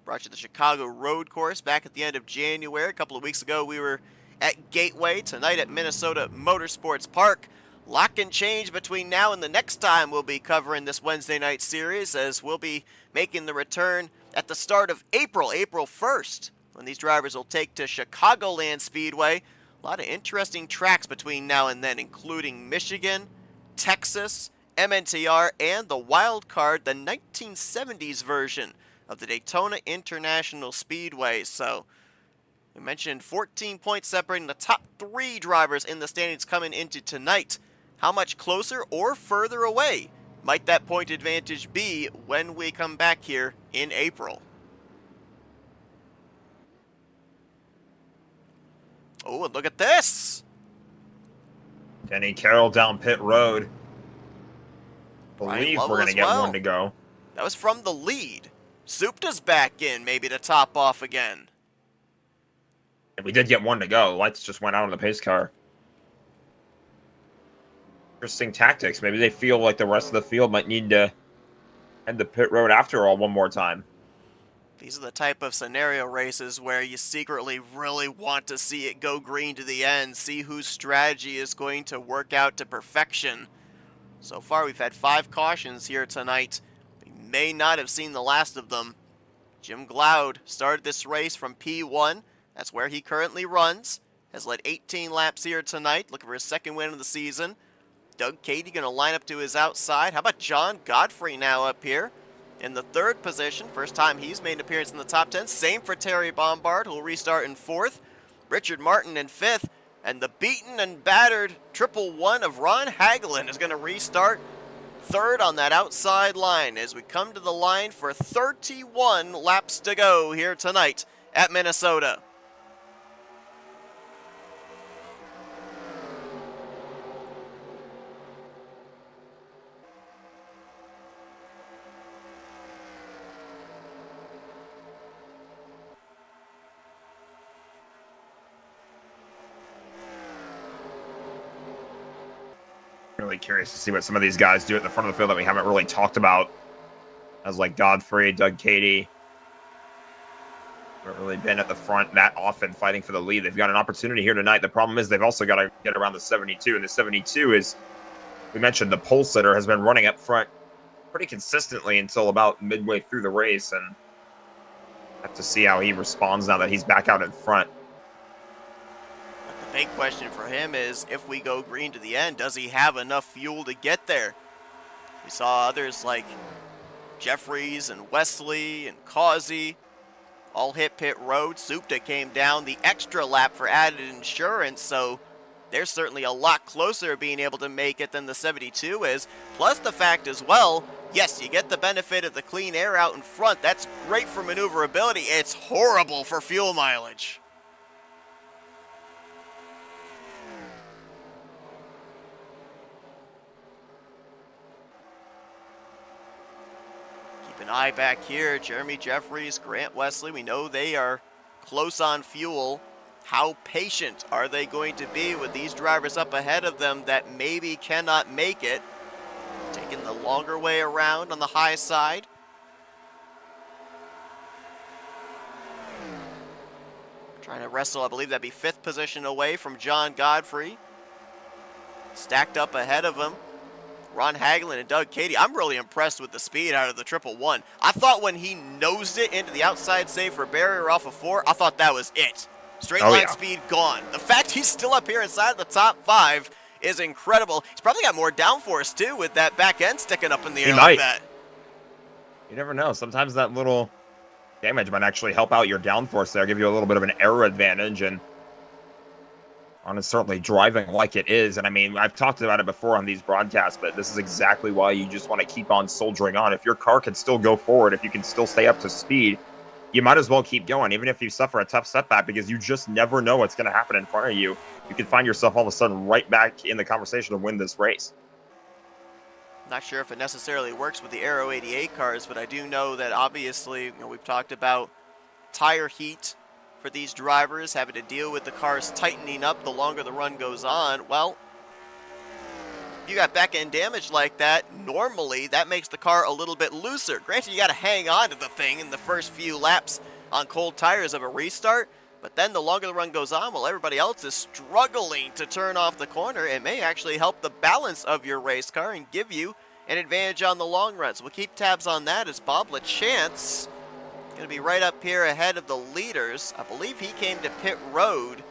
Brought you the Chicago Road Course back at the end of January. A couple of weeks ago we were at Gateway, tonight at Minnesota Motorsports Park. Lock and change between now and the next time we'll be covering this Wednesday night series, as we'll be making the return at the start of April 1st. When these drivers will take to Chicagoland Speedway. A lot of interesting tracks between now and then, including Michigan, Texas, MNTR, and the wild card, the 1970s version of the Daytona International Speedway. So, we mentioned 14 points separating the top 3 drivers in the standings coming into tonight. How much closer or further away might that point advantage be when we come back here in April? Oh, and look at this. Denny Carroll down pit road. Brian Believe Lovell we're going to as get well. one to go. That was from the lead. Supta's back in, maybe to top off again. And we did get one to go. Lights just went out on the pace car. Interesting tactics. Maybe they feel like the rest of the field might need to end the pit road after all one more time. These are the type of scenario races where you secretly really want to see it go green to the end, see whose strategy is going to work out to perfection. So far, we've had 5 cautions here tonight. We may not have seen the last of them. Jim Glaude started this race from P1. That's where he currently runs. Has led 18 laps here tonight, looking for his 2nd win of the season. Doug Cady going to line up to his outside. How about John Godfrey now up here in the 3rd position? First time he's made an appearance in the top 10. Same for Terry Bombard, who will restart in 4th. Richard Martin in 5th. And the beaten and battered 111 of Ron Hagelin is going to restart 3rd on that outside line as we come to the line for 31 laps to go here tonight at Minnesota. Really curious to see what some of these guys do at the front of the field that we haven't really talked about. As like Godfrey, Doug Cady. Haven't really been at the front that often fighting for the lead. They've got an opportunity here tonight. The problem is they've also got to get around the 72. And the 72 is, we mentioned, the pole sitter has been running up front pretty consistently until about midway through the race. And have to see how he responds now that he's back out in front. Big question for him is, if we go green to the end, does he have enough fuel to get there? We saw others like Jeffries and Wesley and Causey all hit pit road. Supta came down the extra lap for added insurance, so they're certainly a lot closer to being able to make it than the 72 is. Plus the fact as well, yes, you get the benefit of the clean air out in front. That's great for maneuverability. It's horrible for fuel mileage. An eye back here, Jeremy Jeffries, Grant Wesley, we know they are close on fuel. How patient are they going to be with these drivers up ahead of them that maybe cannot make it? Taking the longer way around on the high side. Trying to wrestle, I believe that'd be 5th position away from John Godfrey. Stacked up ahead of him, Ron Hagelin and Doug Cady. I'm really impressed with the speed out of the 111. I thought when he nosed it into the outside save for barrier off of 4, I thought that was it. Straight line speed gone. The fact he's still up here inside the top 5 is incredible. He's probably got more downforce too with that back end sticking up in the air like that. You never know. Sometimes that little damage might actually help out your downforce there, give you a little bit of an air advantage, and on certainly driving like it is. And I mean, I've talked about it before on these broadcasts, but this is exactly why you just want to keep on soldiering on. If your car can still go forward, if you can still stay up to speed, you might as well keep going, even if you suffer a tough setback, because you just never know what's going to happen in front of you. You can find yourself all of a sudden right back in the conversation to win this race. Not sure if it necessarily works with the Aero88 cars, but I do know that obviously, we've talked about tire heat for these drivers, having to deal with the cars tightening up the longer the run goes on. Well, you got back end damage like that, normally that makes the car a little bit looser. Granted, you got to hang on to the thing in the first few laps on cold tires of a restart, but then the longer the run goes on, while everybody else is struggling to turn off the corner, it may actually help the balance of your race car and give you an advantage on the long run. So we'll keep tabs on that as Bob LaChance going to be right up here ahead of the leaders. I believe he came to pit road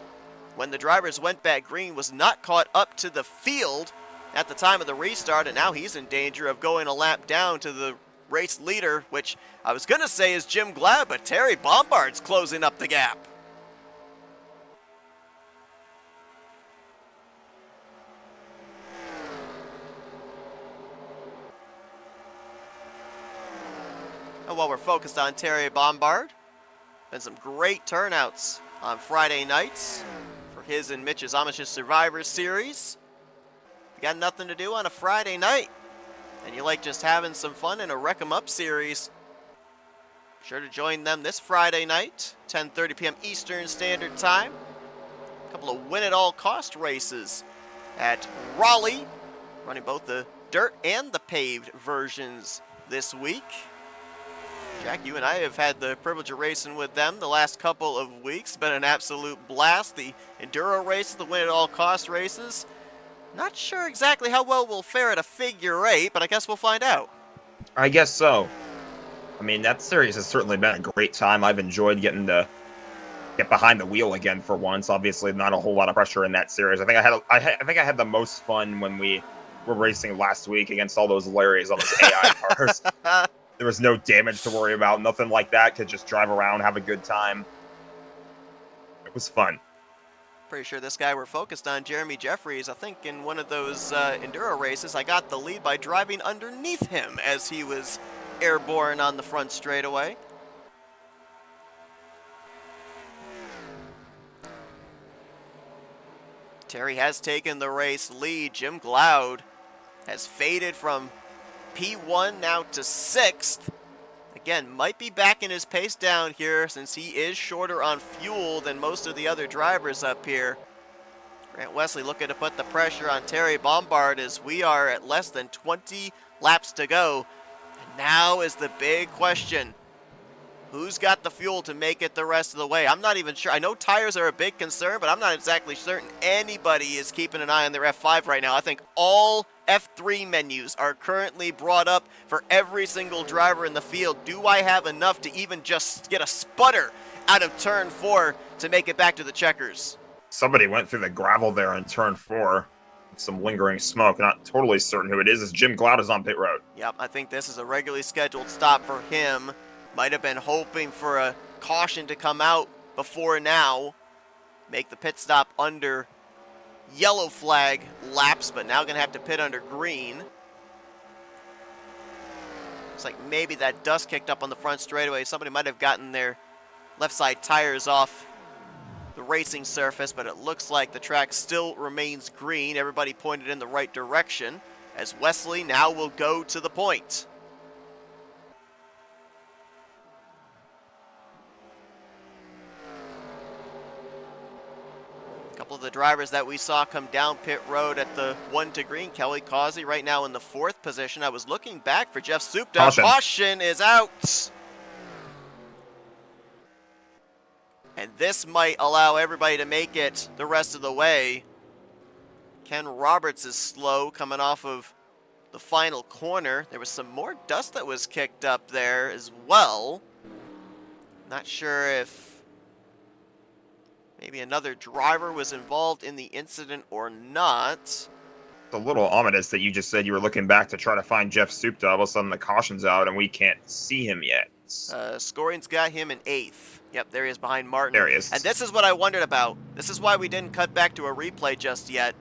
when the drivers went back green, was not caught up to the field at the time of the restart, and now he's in danger of going a lap down to the race leader, which I was going to say is Jim Glaude, but Terry Bombard's closing up the gap. And while we're focused on Terry Bombard, been some great turnouts on Friday nights for his and Mitch's Amish Survivor Series. got nothing to do on a Friday night, and you like just having some fun in a Wreck 'em Up series, sure to join them this Friday night, 10:30 p.m. Eastern Standard Time. A couple of win-at-all-cost races at Raleigh, running both the dirt and the paved versions this week. Jack, you and I have had the privilege of racing with them the last couple of weeks. Been an absolute blast. The enduro races, the win-at-all-cost races. Not sure exactly how well we'll fare at a figure eight, but I guess we'll find out. I guess so. I mean, that series has certainly been a great time. I've enjoyed getting to get behind the wheel again for once. Obviously, not a whole lot of pressure in that series. I think I had the most fun when we were racing last week against all those Larrys on those AI cars. There was no damage to worry about, nothing like that. Could just drive around, have a good time. It was fun. Pretty sure this guy we're focused on, Jeremy Jeffries, I think in one of those enduro races, I got the lead by driving underneath him as he was airborne on the front straightaway. Terry has taken the race lead. Jim Glaude has faded from P1 now to 6th. Again, might be backing his pace down here since he is shorter on fuel than most of the other drivers up here. Grant Wesley looking to put the pressure on Terry Bombard as we are at less than 20 laps to go. And now is the big question. Who's got the fuel to make it the rest of the way? I'm not even sure. I know tires are a big concern, but I'm not exactly certain anybody is keeping an eye on their F5 right now. I think all F3 menus are currently brought up for every single driver in the field. Do I have enough to even just get a sputter out of turn 4 to make it back to the checkers? Somebody went through the gravel there in turn 4. Some lingering smoke. Not totally certain who it is. As Jim Glaude is on pit road. Yep, I think this is a regularly scheduled stop for him. Might have been hoping for a caution to come out before now. Make the pit stop under yellow flag laps, but now going to have to pit under green. Looks like maybe that dust kicked up on the front straightaway. Somebody might have gotten their left side tires off the racing surface, but it looks like the track still remains green. Everybody pointed in the right direction as Wesley now will go to the point. Couple of the drivers that we saw come down pit road at the 1 to green. Kelly Causey right now in the 4th position. I was looking back for Jeff Supta. Caution is out. And this might allow everybody to make it the rest of the way. Ken Roberts is slow coming off of the final corner. There was some more dust that was kicked up there as well. Not sure if maybe another driver was involved in the incident or not. It's a little ominous that you just said you were looking back to try to find Jeff Supta. All of a sudden the caution's out and we can't see him yet. Scoring's got him in 8th. Yep, there he is behind Martin. There he is. And this is what I wondered about. This is why we didn't cut back to a replay just yet,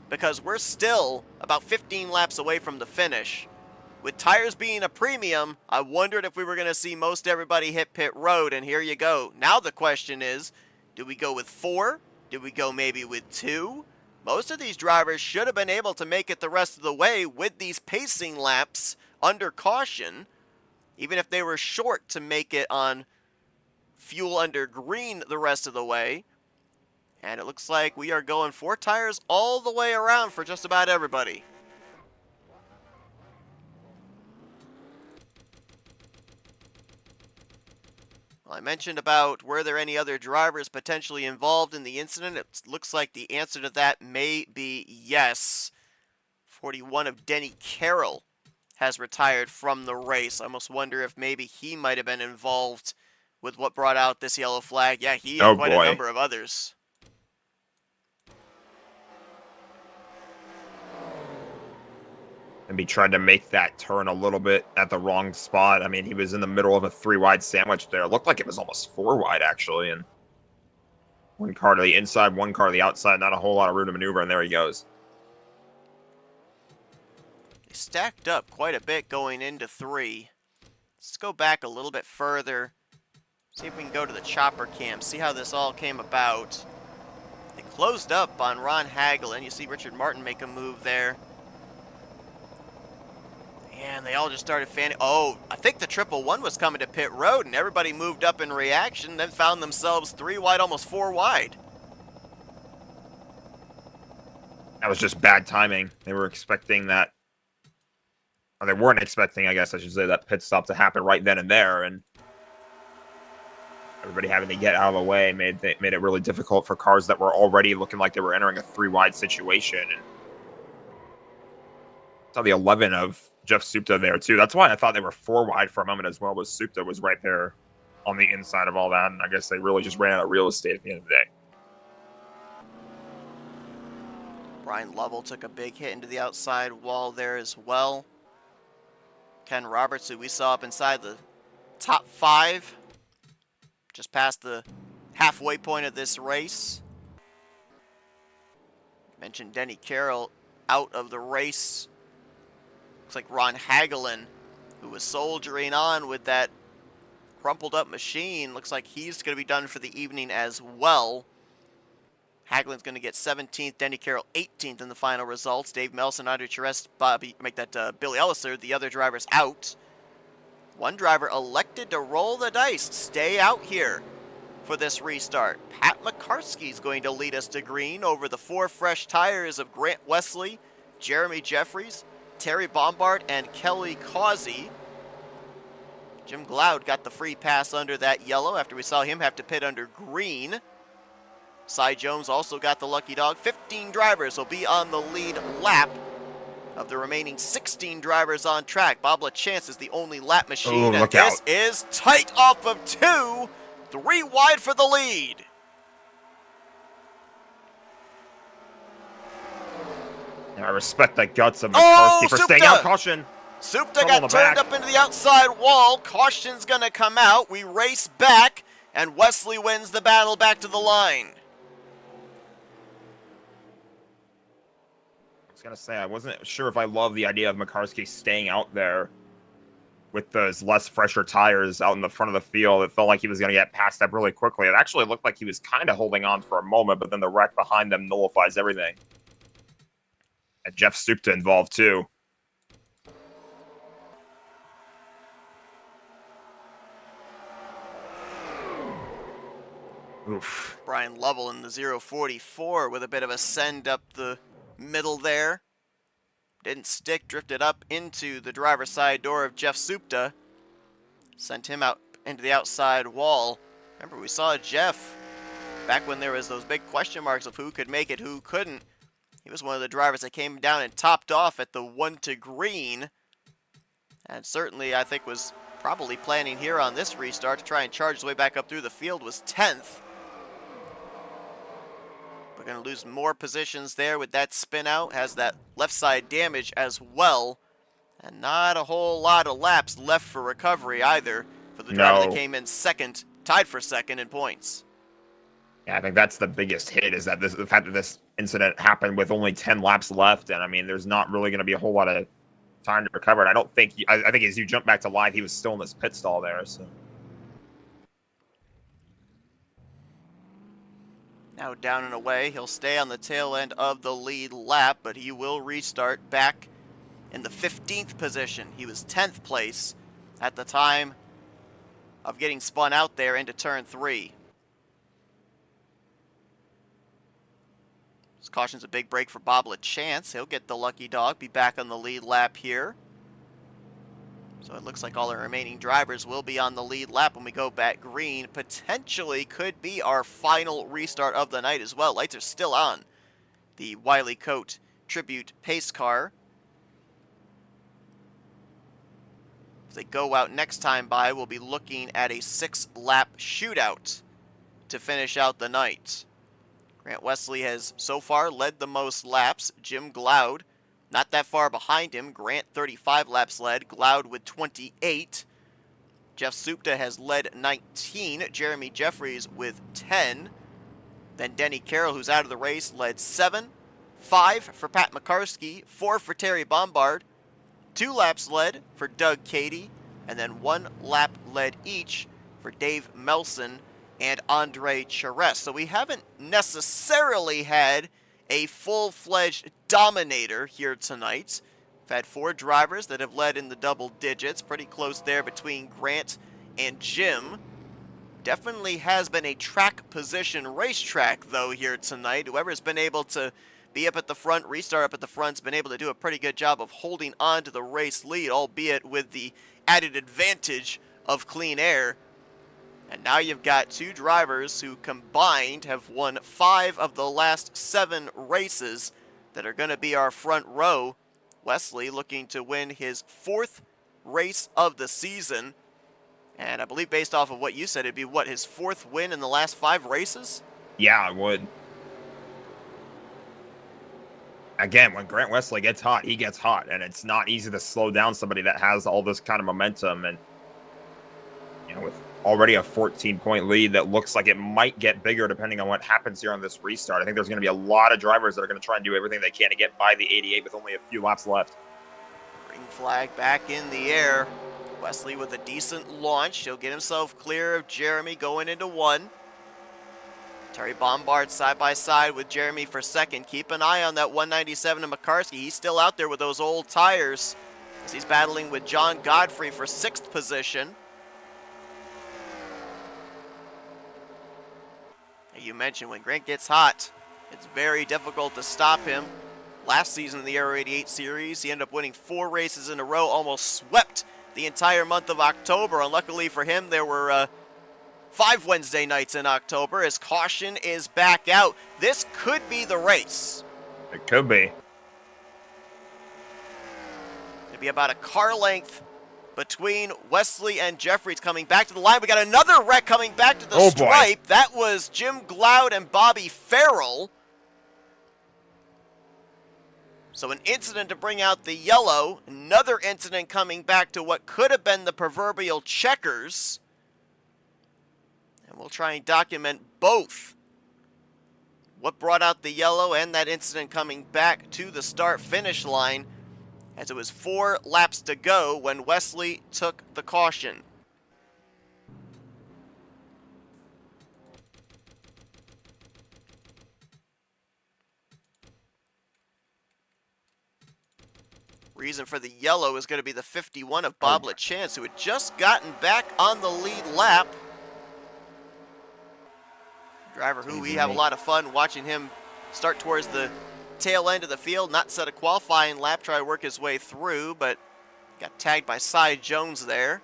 because we're still about 15 laps away from the finish. With tires being a premium, I wondered if we were going to see most everybody hit pit road, and here you go. Now the question is, do we go with 4? Do we go maybe with 2? Most of these drivers should have been able to make it the rest of the way with these pacing laps under caution, even if they were short to make it on fuel under green the rest of the way. And it looks like we are going 4 tires all the way around for just about everybody. Well, I mentioned about were there any other drivers potentially involved in the incident. It looks like the answer to that may be yes. 41 of Denny Carroll has retired from the race. I almost wonder if maybe he might have been involved with what brought out this yellow flag. Yeah, he and quite a number of others. And he tried to make that turn a little bit at the wrong spot. I mean, he was in the middle of a 3-wide sandwich there. It looked like it was almost 4-wide, actually. And one car to the inside, one car to the outside. Not a whole lot of room to maneuver, and there he goes. They stacked up quite a bit going into 3. Let's go back a little bit further. See if we can go to the chopper cam, see how this all came about. They closed up on Ron Hagelin. You see Richard Martin make a move there. And they all just started fanning. Oh, I think the 111 was coming to pit road, and everybody moved up in reaction, then found themselves 3 wide, almost 4 wide. That was just bad timing. They were expecting that, or they weren't expecting, I guess I should say, that pit stop to happen right then and there, and everybody having to get out of the way made it really difficult for cars that were already looking like they were entering a 3 wide situation. And saw the 11 of Jeff Supta there too. That's why I thought they were 4 wide for a moment as well. Was Supta was right there on the inside of all that, and I guess they really just ran out of real estate at the end of the day. Brian Lovell took a big hit into the outside wall there as well. Ken Roberts, who we saw up inside the top 5, just past the halfway point of this race. Mentioned Denny Carroll out of the race. Looks like Ron Hagelin, who was soldiering on with that crumpled up machine, looks like he's going to be done for the evening as well. Hagelin's going to get 17th, Denny Carroll 18th in the final results. Dave Melson, Andre Charest, Billy Elliser, the other drivers out. One driver elected to roll the dice, stay out here for this restart. Pat McCarskey's going to lead us to green over the 4 fresh tires of Grant Wesley, Jeremy Jeffries, Terry Bombard, and Kelly Causey. Jim Glaude got the free pass under that yellow after we saw him have to pit under green. Cy Jones also got the lucky dog. 15 drivers will be on the lead lap of the remaining 16 drivers on track. Bob LaChance is the only lap machine, and this is tight off of 2. 3 wide for the lead. I respect the guts of McCarskey for staying out. Caution. Supta got turned up into the outside wall. Caution's going to come out. We race back, and Wesley wins the battle back to the line. I was going to say, I wasn't sure if I love the idea of McCarskey staying out there with those less fresher tires out in the front of the field. It felt like he was going to get passed up really quickly. It actually looked like he was kind of holding on for a moment, but then the wreck behind them nullifies everything. And Jeff Supta involved too. Oof. Brian Lovell in the 044 with a bit of a send up the middle there. Didn't stick, drifted up into the driver's side door of Jeff Supta. Sent him out into the outside wall. Remember, we saw Jeff back when there was those big question marks of who could make it, who couldn't. He was one of the drivers that came down and topped off at the 1 to green. And certainly, I think, was probably planning here on this restart to try and charge his way back up through the field, was 10th. We're going to lose more positions there with that spin out. Has that left side damage as well. And not a whole lot of laps left for recovery either for the driver that came in second, tied for second in points. Yeah, I think that's the biggest hit, is that the fact that this incident happened with only 10 laps left. And I mean, there's not really going to be a whole lot of time to recover. And I don't think, I think as you jump back to live, he was still in this pit stall there. So now down and away, he'll stay on the tail end of the lead lap, but he will restart back in the 15th position. He was 10th place at the time of getting spun out there into turn 3. This caution's a big break for Bob LaChance. He'll get the lucky dog, be back on the lead lap here. So it looks like all the remaining drivers will be on the lead lap when we go back green. Potentially could be our final restart of the night as well. Lights are still on the Wiley Coat Tribute pace car. If they go out next time by, we'll be looking at a 6-lap shootout to finish out the night. Grant Wesley has so far led the most laps. Jim Glaude not that far behind him. Grant 35 laps led, Glaude with 28. Jeff Supta has led 19. Jeremy Jeffries with 10. Then Denny Carroll, who's out of the race, led 7. 5 for Pat McCarskey, 4 for Terry Bombard, 2 laps led for Doug Cady, and then 1 lap led each for Dave Melson and Andre Charest. So we haven't necessarily had a full-fledged dominator here tonight. In We've had 4 drivers that have led in the double digits, pretty close there between Grant and Jim. Definitely has been a track position racetrack, though, here tonight. Whoever's been able to be up at the front, restart up at the front's been able to do a pretty good job of holding on to the race lead, albeit with the added advantage of clean air. And now you've got 2 drivers who combined have won 5 of the last 7 races that are going to be our front row. Wesley looking to win his 4th race of the season. And I believe based off of what you said, it'd be, what, his 4th win in the last 5 races? Yeah, it would. Again, when Grant Wesley gets hot, he gets hot. And it's not easy to slow down somebody that has all this kind of momentum. And, you know, with already a 14-point lead that looks like it might get bigger depending on what happens here on this restart. I think there's going to be a lot of drivers that are going to try and do everything they can to get by the 88 with only a few laps left. Green flag back in the air. Wesley with a decent launch. He'll get himself clear of Jeremy going into 1. Terry Bombard side by side with Jeremy for 2nd. Keep an eye on that 197 of McCarskey. He's still out there with those old tires as he's battling with John Godfrey for 6th position. You mentioned when Grant gets hot, it's very difficult to stop him. Last season in the Aero88 series, he ended up winning 4 races in a row, almost swept the entire month of October. Unluckily for him, there were 5 Wednesday nights in October as caution is back out. This could be the race. It could be. It'd be about a car length between Wesley and Jeffries coming back to the line. We got another wreck coming back to the stripe. Boy. That was Jim Gloud and Bobby Farrell. So an incident to bring out the yellow. Another incident coming back to what could have been the proverbial checkers. And we'll try and document both. What brought out the yellow and that incident coming back to the start-finish line, as it was 4 laps to go when Wesley took the caution. Reason for the yellow is going to be the 51 of Bob LaChance, who had just gotten back on the lead lap. Driver who we have a lot of fun watching him start towards the tail end of the field, not set a qualifying lap, try to work his way through, but got tagged by Cy Jones there.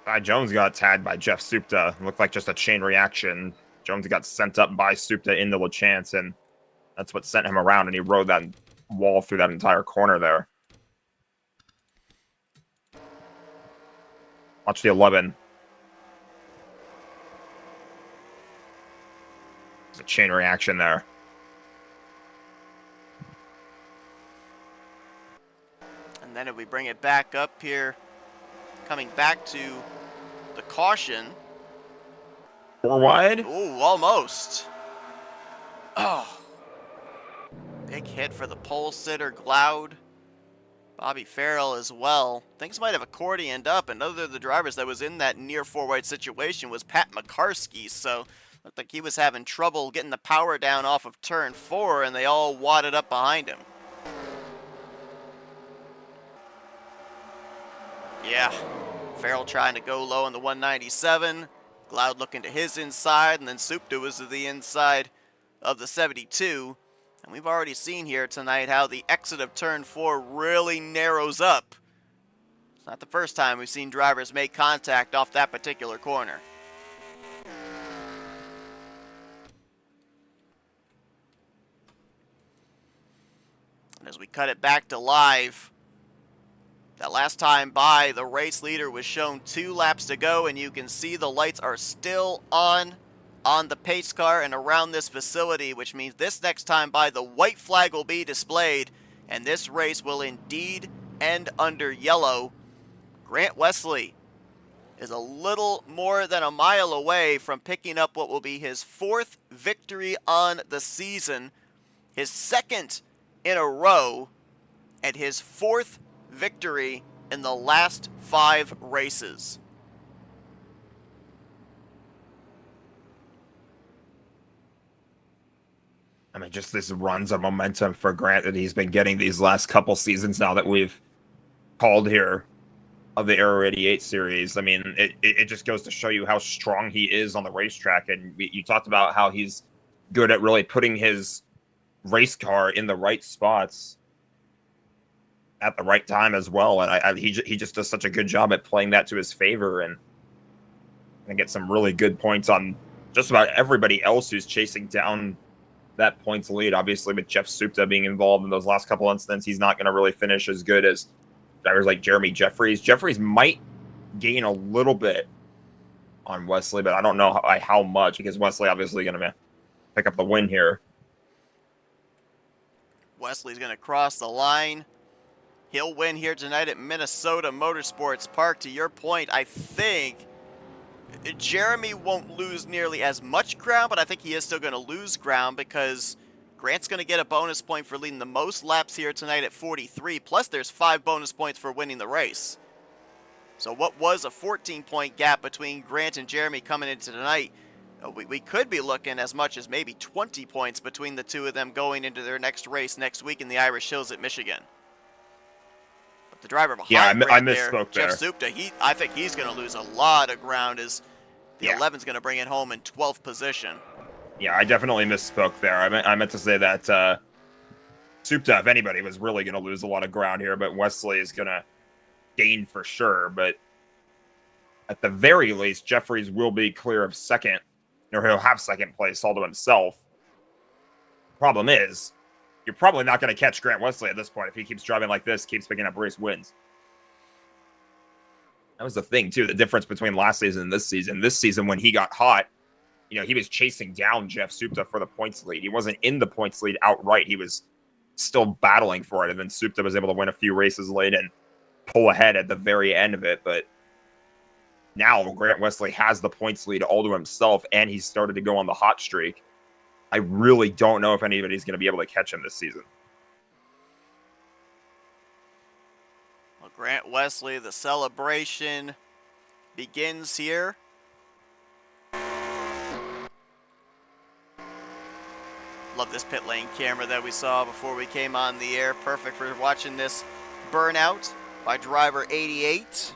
Cy Jones got tagged by Jeff Supta. Looked like just a chain reaction. Jones got sent up by Supta into LaChance, and that's what sent him around, and he rode that wall through that entire corner there. Watch the 11. There's a chain reaction there. And then if we bring it back up here, coming back to the caution. 4 wide? Ooh, almost. Oh. Big hit for the pole sitter, Gloud. Bobby Farrell as well. Things might have accordioned up, and other of the drivers that was in that near 4-wide situation was Pat McCarskey, so looked like he was having trouble getting the power down off of turn 4, and they all wadded up behind him. Yeah, Farrell trying to go low on the 197. Gloud looking to his inside, and then Supta was to the inside of the 72. And we've already seen here tonight how the exit of turn 4 really narrows up. It's not the first time we've seen drivers make contact off that particular corner. And as we cut it back to live, that last time by, the race leader was shown 2 laps to go, and you can see the lights are still on the pace car and around this facility, which means this next time by, the white flag will be displayed, and this race will indeed end under yellow. Grant Wesley is a little more than a mile away from picking up what will be his 4th victory on the season, his 2nd in a row, and his 4th victory in the last 5 races. I mean, just this runs of momentum for Grant that he's been getting these last couple seasons now that we've called here of the Aero88 series. I mean, it just goes to show you how strong he is on the racetrack. And you talked about how he's good at really putting his race car in the right spots at the right time as well. And he just does such a good job at playing that to his favor and get some really good points on just about everybody else who's chasing down that points lead. Obviously, with Jeff Supta being involved in those last couple incidents, he's not going to really finish as good as drivers like Jeremy Jeffries. Jeffries might gain a little bit on Wesley, but I don't know how much, because Wesley obviously going to pick up the win here. Wesley's going to cross the line. He'll win here tonight at Minnesota Motorsports Park. To your point, I think Jeremy won't lose nearly as much ground, but I think he is still going to lose ground because Grant's going to get a bonus point for leading the most laps here tonight at 43, plus there's 5 bonus points for winning the race. So what was a 14-point gap between Grant and Jeremy coming into tonight, we could be looking as much as maybe 20 points between the two of them going into their next race next week in the Irish Hills at Michigan. But the driver behind Grant Jeff Supta, I think he's going to lose a lot of ground as the 11's going to bring it home in 12th position. Yeah, I definitely misspoke there. I meant to say that Supta, if anybody, was really going to lose a lot of ground here, but Wesley is going to gain for sure. But at the very least, Jeffries will be clear of second, or he'll have second place all to himself. Problem is, you're probably not going to catch Grant Wesley at this point if he keeps driving like this, keeps picking up race wins. That was the thing, too, the difference between last season and this season. This season, when he got hot, he was chasing down Jeff Supta for the points lead. He wasn't in the points lead outright. He was still battling for it. And then Supta was able to win a few races late and pull ahead at the very end of it. But now Grant Wesley has the points lead all to himself, and he's started to go on the hot streak. I really don't know if anybody's going to be able to catch him this season. Well, Grant Wesley, the celebration begins here. Love this pit lane camera that we saw before we came on the air. Perfect for watching this burnout by driver 88. It's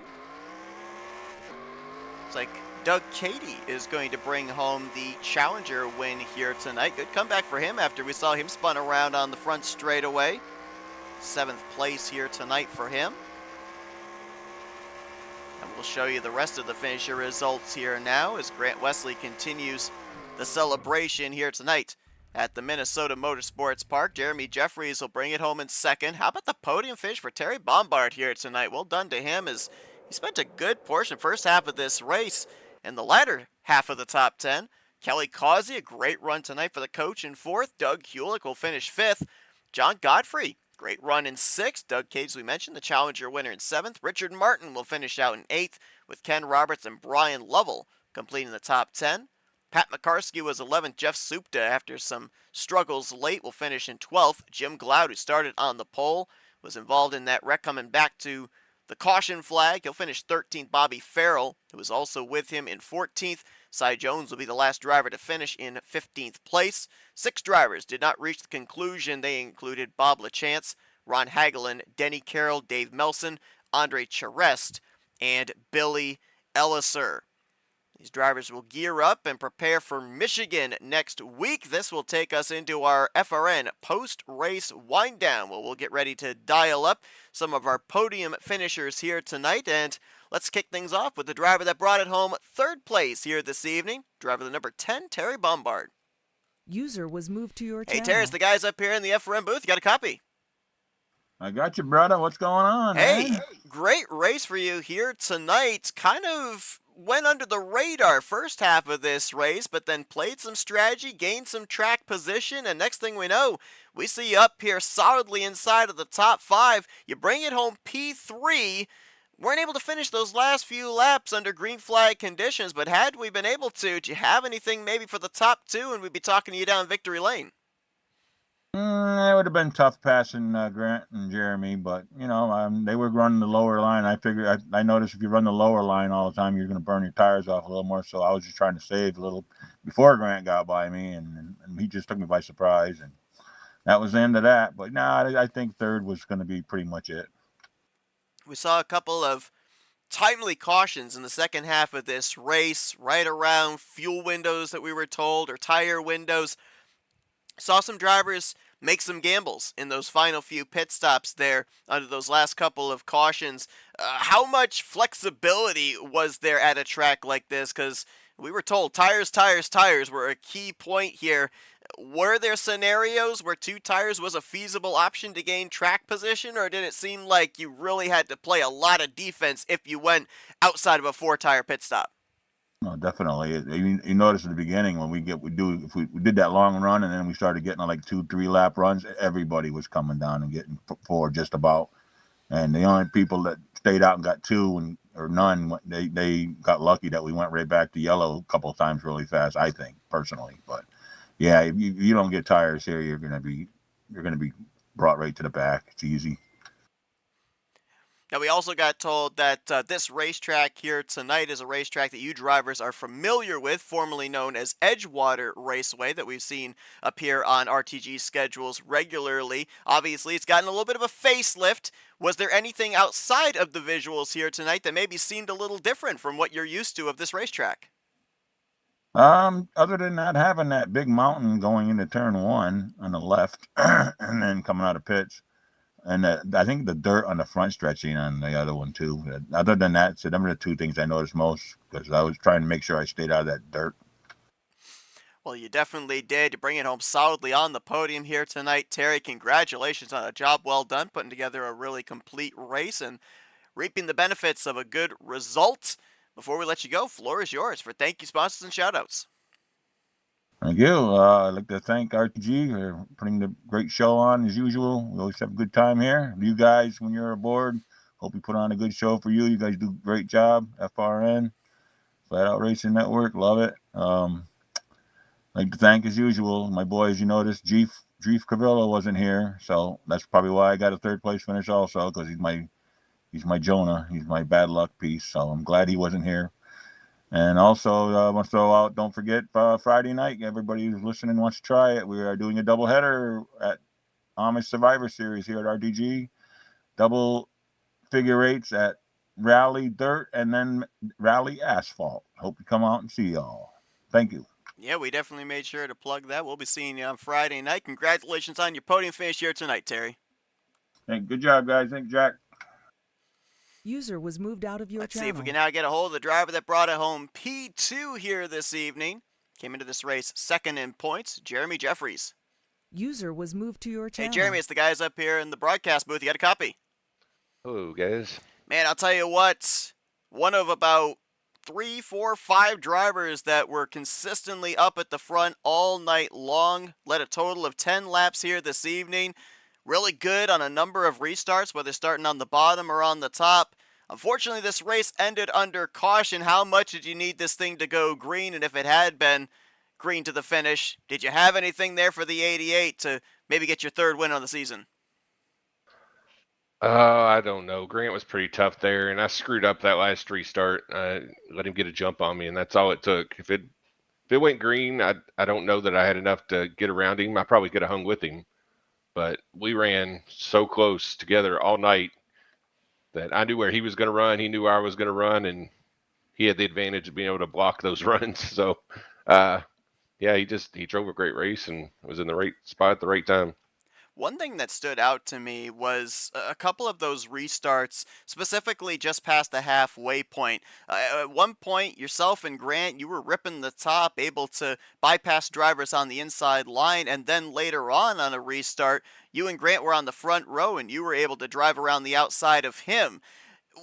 like Doug Cady is going to bring home the Challenger win here tonight. Good comeback for him after we saw him spun around on the front straightaway. 7th place here tonight for him. And we'll show you the rest of the finisher results here now as Grant Wesley continues the celebration here tonight at the Minnesota Motorsports Park. Jeremy Jeffries will bring it home in second. How about the podium finish for Terry Bombard here tonight? Well done to him as he spent a good portion, first half of this race, in the latter half of the top 10. Kelly Causey, a great run tonight for the coach in 4th. Doug Hewlick will finish 5th. John Godfrey, great run in 6th. Doug Cage, as we mentioned, the Challenger winner in 7th. Richard Martin will finish out in 8th, with Ken Roberts and Brian Lovell completing the top 10. Pat McCarskey was 11th. Jeff Supta, after some struggles late, will finish in 12th. Jim Glaude, who started on the pole, was involved in that wreck coming back to the caution flag. He'll finish 13th. Bobby Farrell, who was also with him, in 14th. Cy Jones will be the last driver to finish in 15th place. 6 drivers did not reach the conclusion. They included Bob LaChance, Ron Hagelin, Denny Carroll, Dave Melson, Andre Charest, and Billy Elliser. These drivers will gear up and prepare for Michigan next week. This will take us into our FRN post-race wind-down, where we'll get ready to dial up some of our podium finishers here tonight. And let's kick things off with the driver that brought it home 3rd place here this evening, driver the number 10, Terry Bombard. User was moved to your channel. Hey, Terry, it's the guys up here in the FRN booth. You got a copy? I got you, brother. What's going on? Hey, man? Great race for you here tonight. Kind of went under the radar first half of this race, but then played some strategy, gained some track position, and next thing we know, we see you up here solidly inside of the top 5. You bring it home P3. Weren't able to finish those last few laps under green flag conditions, but had we been able to, do you have anything maybe for the top 2, and we'd be talking to you down victory lane? It would have been tough passing Grant and Jeremy, but, they were running the lower line. I figured, I noticed if you run the lower line all the time, you're going to burn your tires off a little more. So I was just trying to save a little before Grant got by me, and he just took me by surprise. And that was the end of that. But, I think 3rd was going to be pretty much it. We saw a couple of timely cautions in the second half of this race, right around fuel windows that we were told, or tire windows. Saw some drivers make some gambles in those final few pit stops there under those last couple of cautions. How much flexibility was there at a track like this? Because we were told tires, tires, tires were a key point here. Were there scenarios where 2 tires was a feasible option to gain track position, or did it seem like you really had to play a lot of defense if you went outside of a 4-tire pit stop? No, definitely. You notice at the beginning when we did that long run and then we started getting like 2-3 lap runs, everybody was coming down and getting forward just about. And the only people that stayed out and got 2 or none, they got lucky that we went right back to yellow a couple of times really fast, I think, personally. But yeah, if you don't get tires here, you're gonna be brought right to the back. It's easy. Now, we also got told that this racetrack here tonight is a racetrack that you drivers are familiar with, formerly known as Edgewater Raceway, that we've seen appear on RTG schedules regularly. Obviously, it's gotten a little bit of a facelift. Was there anything outside of the visuals here tonight that maybe seemed a little different from what you're used to of this racetrack? Other than not having that big mountain going into turn 1 on the left and then coming out of pits. And I think the dirt on the front stretching on the other one too. Other than that, so them are the 2 things I noticed most because I was trying to make sure I stayed out of that dirt. Well, you definitely did. You bring it home solidly on the podium here tonight, Terry. Congratulations on a job well done, putting together a really complete race and reaping the benefits of a good result. Before we let you go, floor is yours for thank you, sponsors, and shoutouts. Thank you. I'd like to thank RTG for putting the great show on as usual. We always have a good time here. You guys, when you're aboard, hope we put on a good show for you. You guys do a great job. FRN, Flatout Racing Network, love it. I'd like to thank, as usual, my boy, as you noticed, Jeef Cavillo wasn't here, so that's probably why I got a 3rd place finish also, because he's my Jonah. He's my bad luck piece, so I'm glad he wasn't here. And also, I want to throw out, don't forget, Friday night, everybody who's listening wants to try it. We are doing a doubleheader at Amish Survivor Series here at RDG. Double figure 8s at Rally Dirt and then Rally Asphalt. Hope you come out and see y'all. Thank you. Yeah, we definitely made sure to plug that. We'll be seeing you on Friday night. Congratulations on your podium finish here tonight, Terry. Hey, good job, guys. Thank you, Jack. User was moved out of your Let's channel. see if we can now get a hold of the driver that brought it home P2 here this evening. Came into this race 2nd in points, Jeremy Jeffries. User was moved to your channel. Hey, Jeremy, it's the guys up here in the broadcast booth. You got a copy? Hello, guys. Man, I'll tell you what, one of about 3, 4, 5 drivers that were consistently up at the front all night long. Led a total of 10 laps here this evening. Really good on a number of restarts, whether starting on the bottom or on the top. Unfortunately, this race ended under caution. How much did you need this thing to go green? And if it had been green to the finish, did you have anything there for the 88 to maybe get your 3rd win on the season? I don't know. Grant was pretty tough there, and I screwed up that last restart. Let him get a jump on me, and that's all it took. If it went green, I don't know that I had enough to get around him. I probably could have hung with him. But we ran so close together all night that I knew where he was going to run. He knew where I was going to run, and he had the advantage of being able to block those runs. So, yeah, he drove a great race and was in the right spot at the right time. One thing that stood out to me was a couple of those restarts, specifically just past the halfway point. At one point, yourself and Grant, you were ripping the top, able to bypass drivers on the inside line, and then later on a restart, you and Grant were on the front row, and you were able to drive around the outside of him.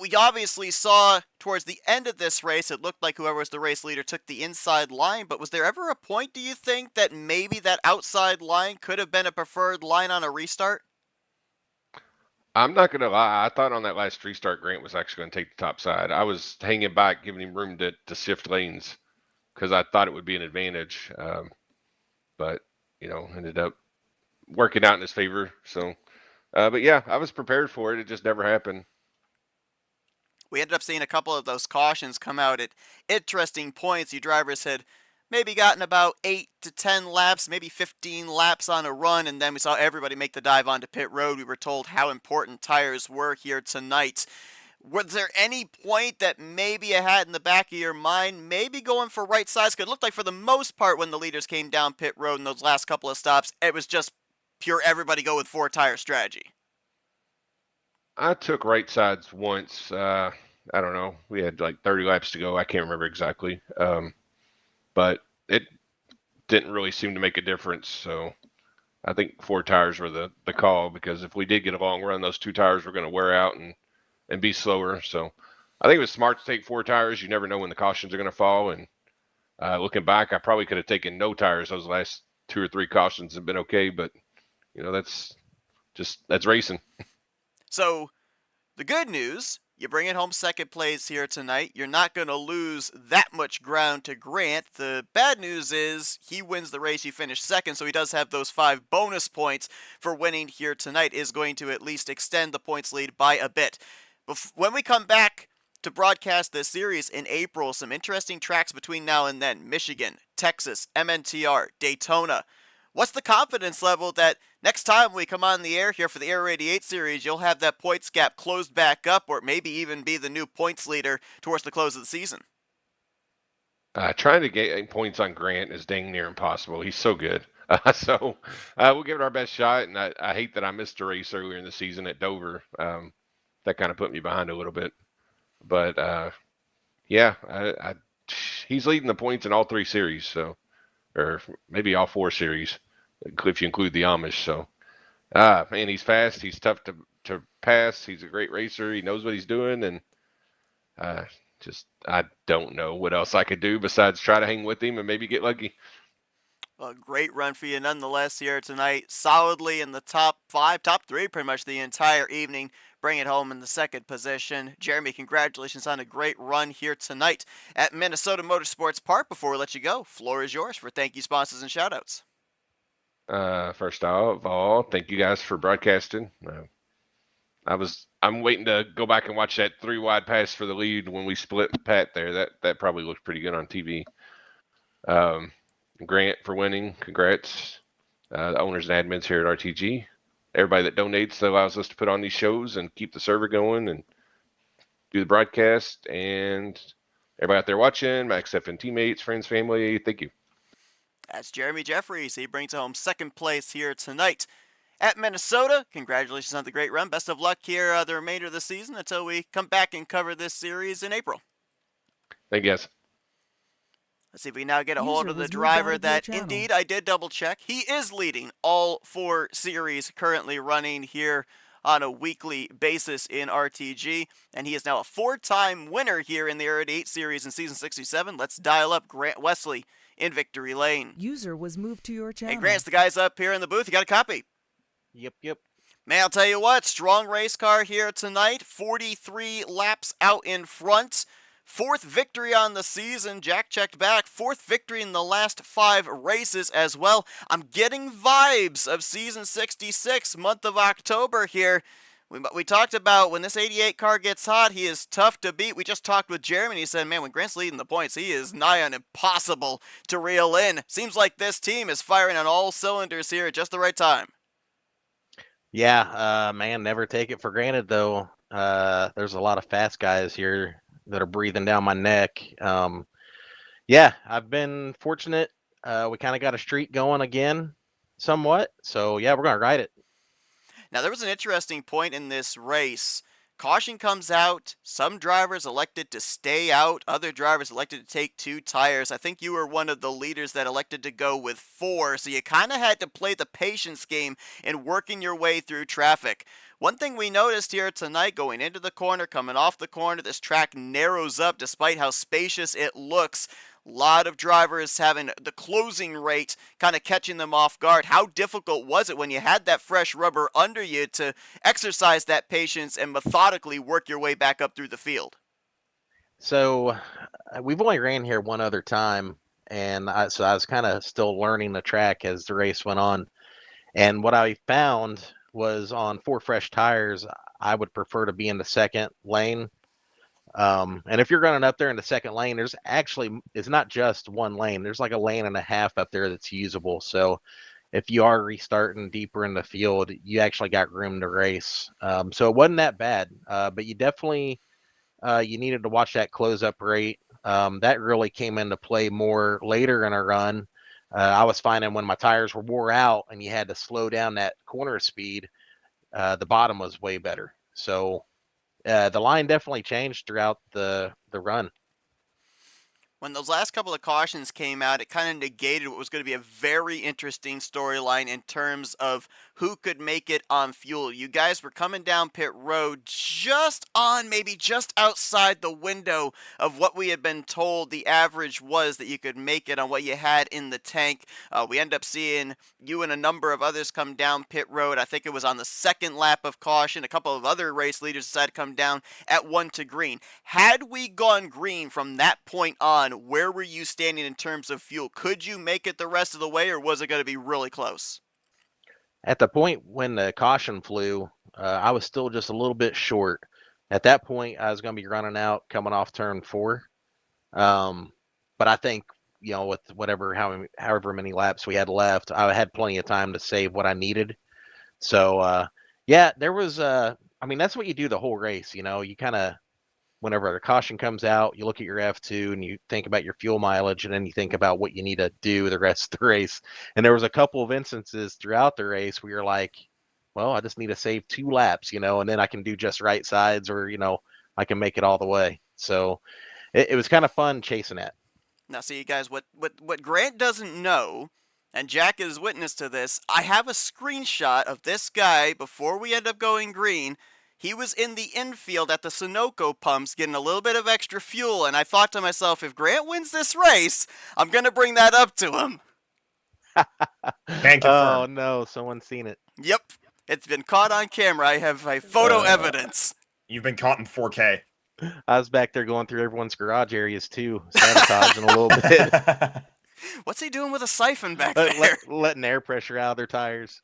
We obviously saw towards the end of this race, it looked like whoever was the race leader took the inside line, but was there ever a point, do you think, that maybe that outside line could have been a preferred line on a restart? I'm not going to lie. I thought on that last restart, Grant was actually going to take the top side. I was hanging back, giving him room to shift lanes because I thought it would be an advantage. But, ended up working out in his favor. So, but yeah, I was prepared for it. It just never happened. We ended up seeing a couple of those cautions come out at interesting points. You drivers had maybe gotten about 8 to 10 laps, maybe 15 laps on a run, and then we saw everybody make the dive onto pit road. We were told how important tires were here tonight. Was there any point that maybe you had in the back of your mind, maybe going for right sides? Because it looked like for the most part when the leaders came down pit road in those last couple of stops, it was just pure everybody go with 4-tire strategy. I took right sides once. I don't know. We had like 30 laps to go. I can't remember exactly. But it didn't really seem to make a difference. So I think 4 tires were the call, because if we did get a long run, those 2 tires were going to wear out and be slower. So I think it was smart to take 4 tires. You never know when the cautions are going to fall. And looking back, I probably could have taken no tires those last 2 or 3 cautions and been okay. But, that's racing. So the good news, you bring it home second place here tonight. You're not going to lose that much ground to Grant. The bad news is he wins the race. He finished second, so he does have those 5 bonus points for winning here tonight. Is going to at least extend the points lead by a bit. When we come back to broadcast this series in April, some interesting tracks between now and then. Michigan, Texas, MNTR, Daytona. What's the confidence level that next time we come on the air here for the Aero88 series, you'll have that points gap closed back up, or maybe even be the new points leader towards the close of the season? Trying to get points on Grant is dang near impossible. He's so good. So we'll give it our best shot. And I hate that I missed a race earlier in the season at Dover. That kind of put me behind a little bit. But yeah, he's leading the points in all 3 series. So, or maybe all 4 series, if you include the Amish. So, man, he's fast. He's tough to pass. He's a great racer. He knows what he's doing. And I don't know what else I could do besides try to hang with him and maybe get lucky. A great run for you nonetheless here tonight. Solidly in the top 5, top 3 pretty much the entire evening. Bring it home in the second position. Jeremy, congratulations on a great run here tonight at Minnesota Motorsports Park. Before we let you go, floor is yours for thank you, sponsors, and shoutouts. First of all, thank you guys for broadcasting. I'm waiting to go back and watch that 3-wide pass for the lead when we split Pat there. That probably looked pretty good on TV. Grant for winning. Congrats. The owners and admins here at RTG. Everybody that donates that allows us to put on these shows and keep the server going and do the broadcast. And everybody out there watching, my XFN teammates, friends, family, thank you. That's Jeremy Jeffries. He brings home second place here tonight at Minnesota. Congratulations on the great run. Best of luck here the remainder of the season until we come back and cover this series in April. Thank you, guys. Let's see if we now get a hold of the driver that, indeed, I did double check. He is leading all 4 series currently running here on a weekly basis in RTG. And he is now a 4-time winner here in the Aero88 series in Season 67. Let's dial up Grant Wesley in Victory Lane. User was moved to your channel. Hey, Grant's the guys up here in the booth. You got a copy? Yep. Man, I'll tell you what, strong race car here tonight. 43 laps out in front. 4th victory on the season. Jack checked back. 4th victory in the last 5 races as well. I'm getting vibes of Season 66, month of October here. We talked about when this 88 car gets hot, he is tough to beat. We just talked with Jeremy, and he said, man, when Grant's leading the points, he is nigh on impossible to reel in. Seems like this team is firing on all cylinders here at just the right time. Yeah, man, never take it for granted, though. There's a lot of fast guys here that are breathing down my neck. Yeah, I've been fortunate. We kind of got a streak going again, somewhat. So, yeah, we're going to ride it. Now, there was an interesting point in this race. Caution comes out. Some drivers elected to stay out. Other drivers elected to take 2 tires. I think you were one of the leaders that elected to go with 4. So you kind of had to play the patience game in working your way through traffic. One thing we noticed here tonight, going into the corner, coming off the corner, this track narrows up despite how spacious it looks. A lot of drivers having the closing rate kind of catching them off guard. How difficult was it when you had that fresh rubber under you to exercise that patience and methodically work your way back up through the field? So we've only ran here one other time, and so I was kind of still learning the track as the race went on. And what I found was on 4 fresh tires, I would prefer to be in the second lane. And if you're running up there in the second lane, it's not just one lane. There's like a lane and a half up there that's usable. So if you are restarting deeper in the field, you actually got room to race. So it wasn't that bad, but you definitely you needed to watch that close up rate. That really came into play more later in a run. I was finding when my tires were wore out and you had to slow down that corner speed, the bottom was way better. So the line definitely changed throughout the run. When those last couple of cautions came out, it kind of negated what was going to be a very interesting storyline in terms of who could make it on fuel. You guys were coming down pit road maybe just outside the window of what we had been told the average was that you could make it on what you had in the tank. We end up seeing you and a number of others come down pit road. I think it was on the second lap of caution. A couple of other race leaders decided to come down at 1 to green. Had we gone green from that point on, where were you standing in terms of fuel? Could you make it the rest of the way, or was it going to be really close? At the point when the caution flew, I was still just a little bit short. At that point, I was going to be running out coming off turn 4. But I think, with however many laps we had left, I had plenty of time to save what I needed. So, there was, that's what you do the whole race. You kind of, whenever the caution comes out, you look at your F2 and you think about your fuel mileage, and then you think about what you need to do the rest of the race. And there was a couple of instances throughout the race where you're like, well, I just need to save 2 laps, and then I can do just right sides, or, I can make it all the way. So it was kind of fun chasing that. Now, see, you guys, what Grant doesn't know, and Jack is witness to this, I have a screenshot of this guy before we end up going green. He was in the infield at the Sunoco pumps getting a little bit of extra fuel, and I thought to myself, if Grant wins this race, I'm going to bring that up to him. Oh, no, someone's seen it. Yep, it's been caught on camera. I have photo evidence. You've been caught in 4K. I was back there going through everyone's garage areas, too, sabotaging a little bit. What's he doing with a siphon back there? Letting air pressure out of their tires.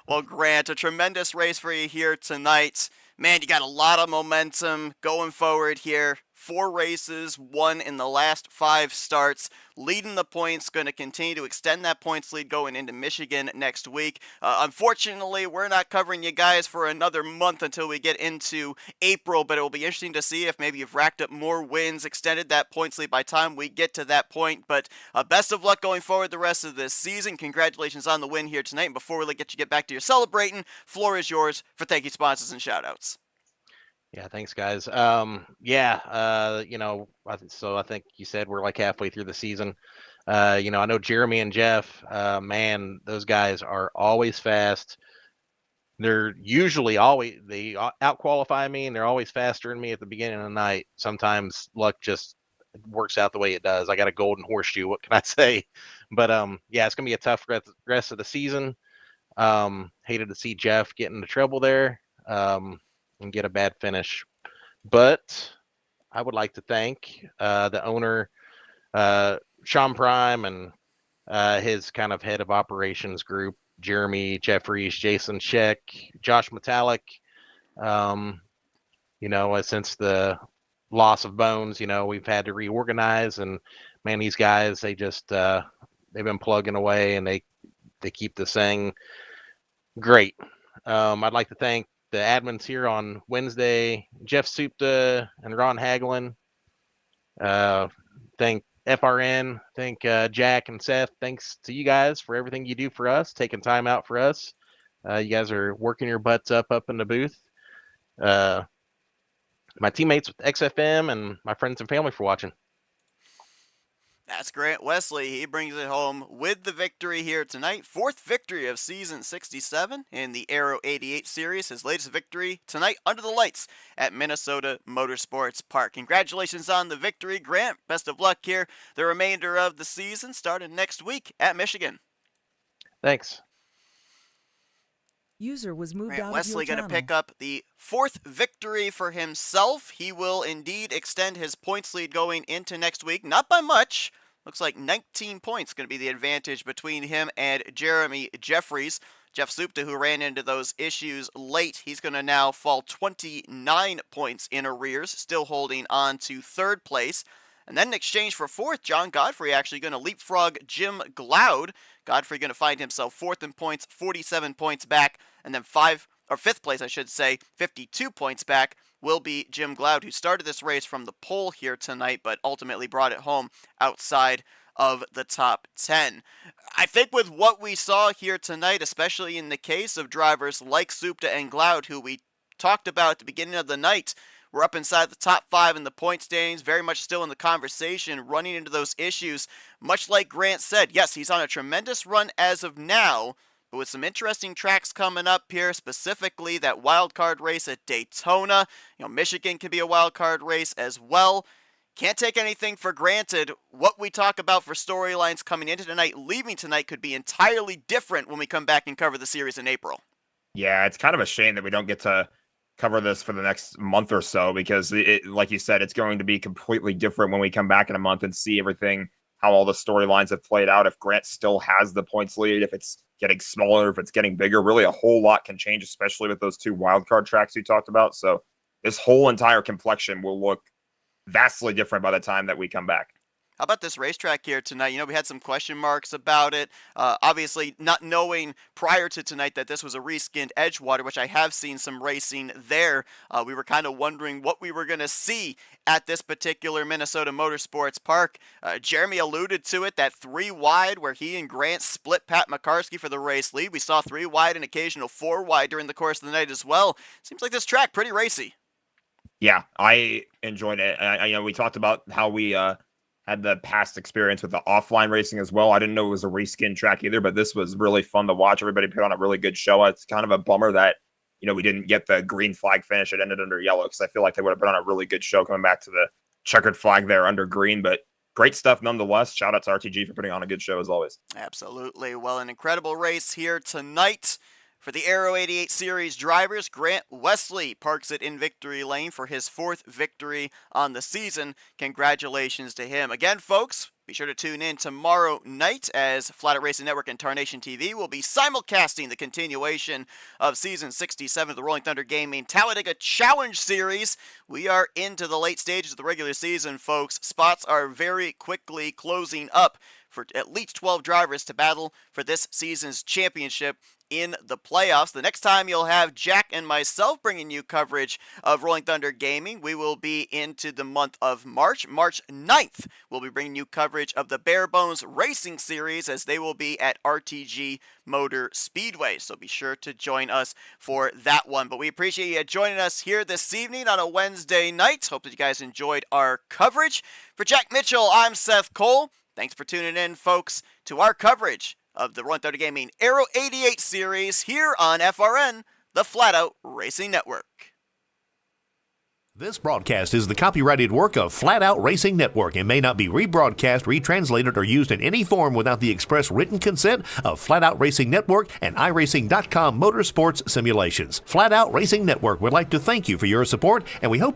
Well, Grant, a tremendous race for you here tonight. Man, you got a lot of momentum going forward here. 4 races, 1 in the last 5 starts. Leading the points, going to continue to extend that points lead going into Michigan next week. Unfortunately, we're not covering you guys for another month until we get into April, but it will be interesting to see if maybe you've racked up more wins, extended that points lead by time we get to that point. But best of luck going forward the rest of this season. Congratulations on the win here tonight. And before we get back to your celebrating, floor is yours for thank you sponsors and shout-outs. Yeah, thanks, guys. So I think you said we're like halfway through the season. I know Jeremy and Jeff, man, those guys are always fast. They're usually they out-qualify me, and they're always faster than me at the beginning of the night. Sometimes luck just works out the way it does. I got a golden horseshoe. What can I say? But, it's going to be a tough rest of the season. Hated to see Jeff get into trouble there. And get a bad finish. But I would like to thank the owner, Sean Prime, and his kind of head of operations group, Jeremy Jeffries, Jason Sheck, Josh Metallic. Since the loss of Bones, we've had to reorganize, and man, these guys, they just they've been plugging away, and they keep this thing great. I'd like to thank the admins here on Wednesday, Jeff Supta and Ron Hagelin. Thank FRN, thank Jack and Seth. Thanks to you guys for everything you do for us, taking time out for us. You guys are working your butts up in the booth. My teammates with XFM and my friends and family for watching. That's Grant Wesley. He brings it home with the victory here tonight. 4th victory of season 67 in the Aero88 series. His latest victory tonight under the lights at Minnesota Motorsports Park. Congratulations on the victory, Grant. Best of luck here the remainder of the season, starting next week at Michigan. Thanks. User was moved Grant out Wesley of your going to channel. pick up the 4th victory for himself. He will indeed extend his points lead going into next week. Not by much. Looks like 19 points going to be the advantage between him and Jeremy Jeffries. Jeff Supta, who ran into those issues late, he's going to now fall 29 points in arrears, still holding on to third place. And then in exchange for fourth, John Godfrey actually going to leapfrog Jim Gloud. Godfrey going to find himself fourth in points, 47 points back, and then fifth place, I should say, 52 points back will be Jim Gloud, who started this race from the pole here tonight, but ultimately brought it home outside of the top 10. I think with what we saw here tonight, especially in the case of drivers like Supta and Gloud, who we talked about at the beginning of the night, we're up inside the top 5 in the point standings, very much still in the conversation, running into those issues. Much like Grant said, yes, he's on a tremendous run as of now, but with some interesting tracks coming up here, specifically that wild card race at Daytona. Michigan can be a wild card race as well. Can't take anything for granted. What we talk about for storylines coming into tonight, leaving tonight, could be entirely different when we come back and cover the series in April. Yeah, it's kind of a shame that we don't get to cover this for the next month or so, because like you said, it's going to be completely different when we come back in a month and see everything, how all the storylines have played out. If Grant still has the points lead, if it's getting smaller, if it's getting bigger, really a whole lot can change, especially with those 2 wildcard tracks you talked about. So this whole entire complexion will look vastly different by the time that we come back. How about this racetrack here tonight? We had some question marks about it. Obviously, not knowing prior to tonight that this was a reskinned Edgewater, which I have seen some racing there. We were kind of wondering what we were going to see at this particular Minnesota Motorsports Park. Jeremy alluded to it, that 3 wide where he and Grant split Pat McCarskey for the race lead. We saw 3 wide and occasional 4 wide during the course of the night as well. Seems like this track pretty racy. Yeah, I enjoyed it. We talked about how we had the past experience with the offline racing as well. I didn't know it was a reskin track either, but this was really fun to watch. Everybody put on a really good show. It's kind of a bummer that, we didn't get the green flag finish. It ended under yellow, because I feel like they would have put on a really good show coming back to the checkered flag there under green. But great stuff nonetheless. Shout out to RTG for putting on a good show as always. Absolutely. Well, an incredible race here tonight. For the Aero88 Series drivers, Grant Wesley parks it in victory lane for his 4th victory on the season. Congratulations to him. Again, folks, be sure to tune in tomorrow night as Flatout Racing Network and Tarnation TV will be simulcasting the continuation of Season 67 of the Rolling Thunder Gaming Talladega Challenge Series. We are into the late stages of the regular season, folks. Spots are very quickly closing up for at least 12 drivers to battle for this season's championship in the playoffs. The next time you'll have Jack and myself bringing you coverage of Rolling Thunder Gaming, we will be into the month of March. March 9th, we'll be bringing you coverage of the Bare Bones Racing Series, as they will be at RTG Motor Speedway. So be sure to join us for that one. But we appreciate you joining us here this evening on a Wednesday night. Hope that you guys enjoyed our coverage. For Jack Mitchell, I'm Seth Cole. Thanks for tuning in, folks, to our coverage of the Rolling Thunder Gaming Aero88 Series here on FRN, the Flatout Racing Network. This broadcast is the copyrighted work of Flatout Racing Network and may not be rebroadcast, retranslated, or used in any form without the express written consent of Flatout Racing Network and iRacing.com Motorsports Simulations. Flatout Racing Network would like to thank you for your support, and we hope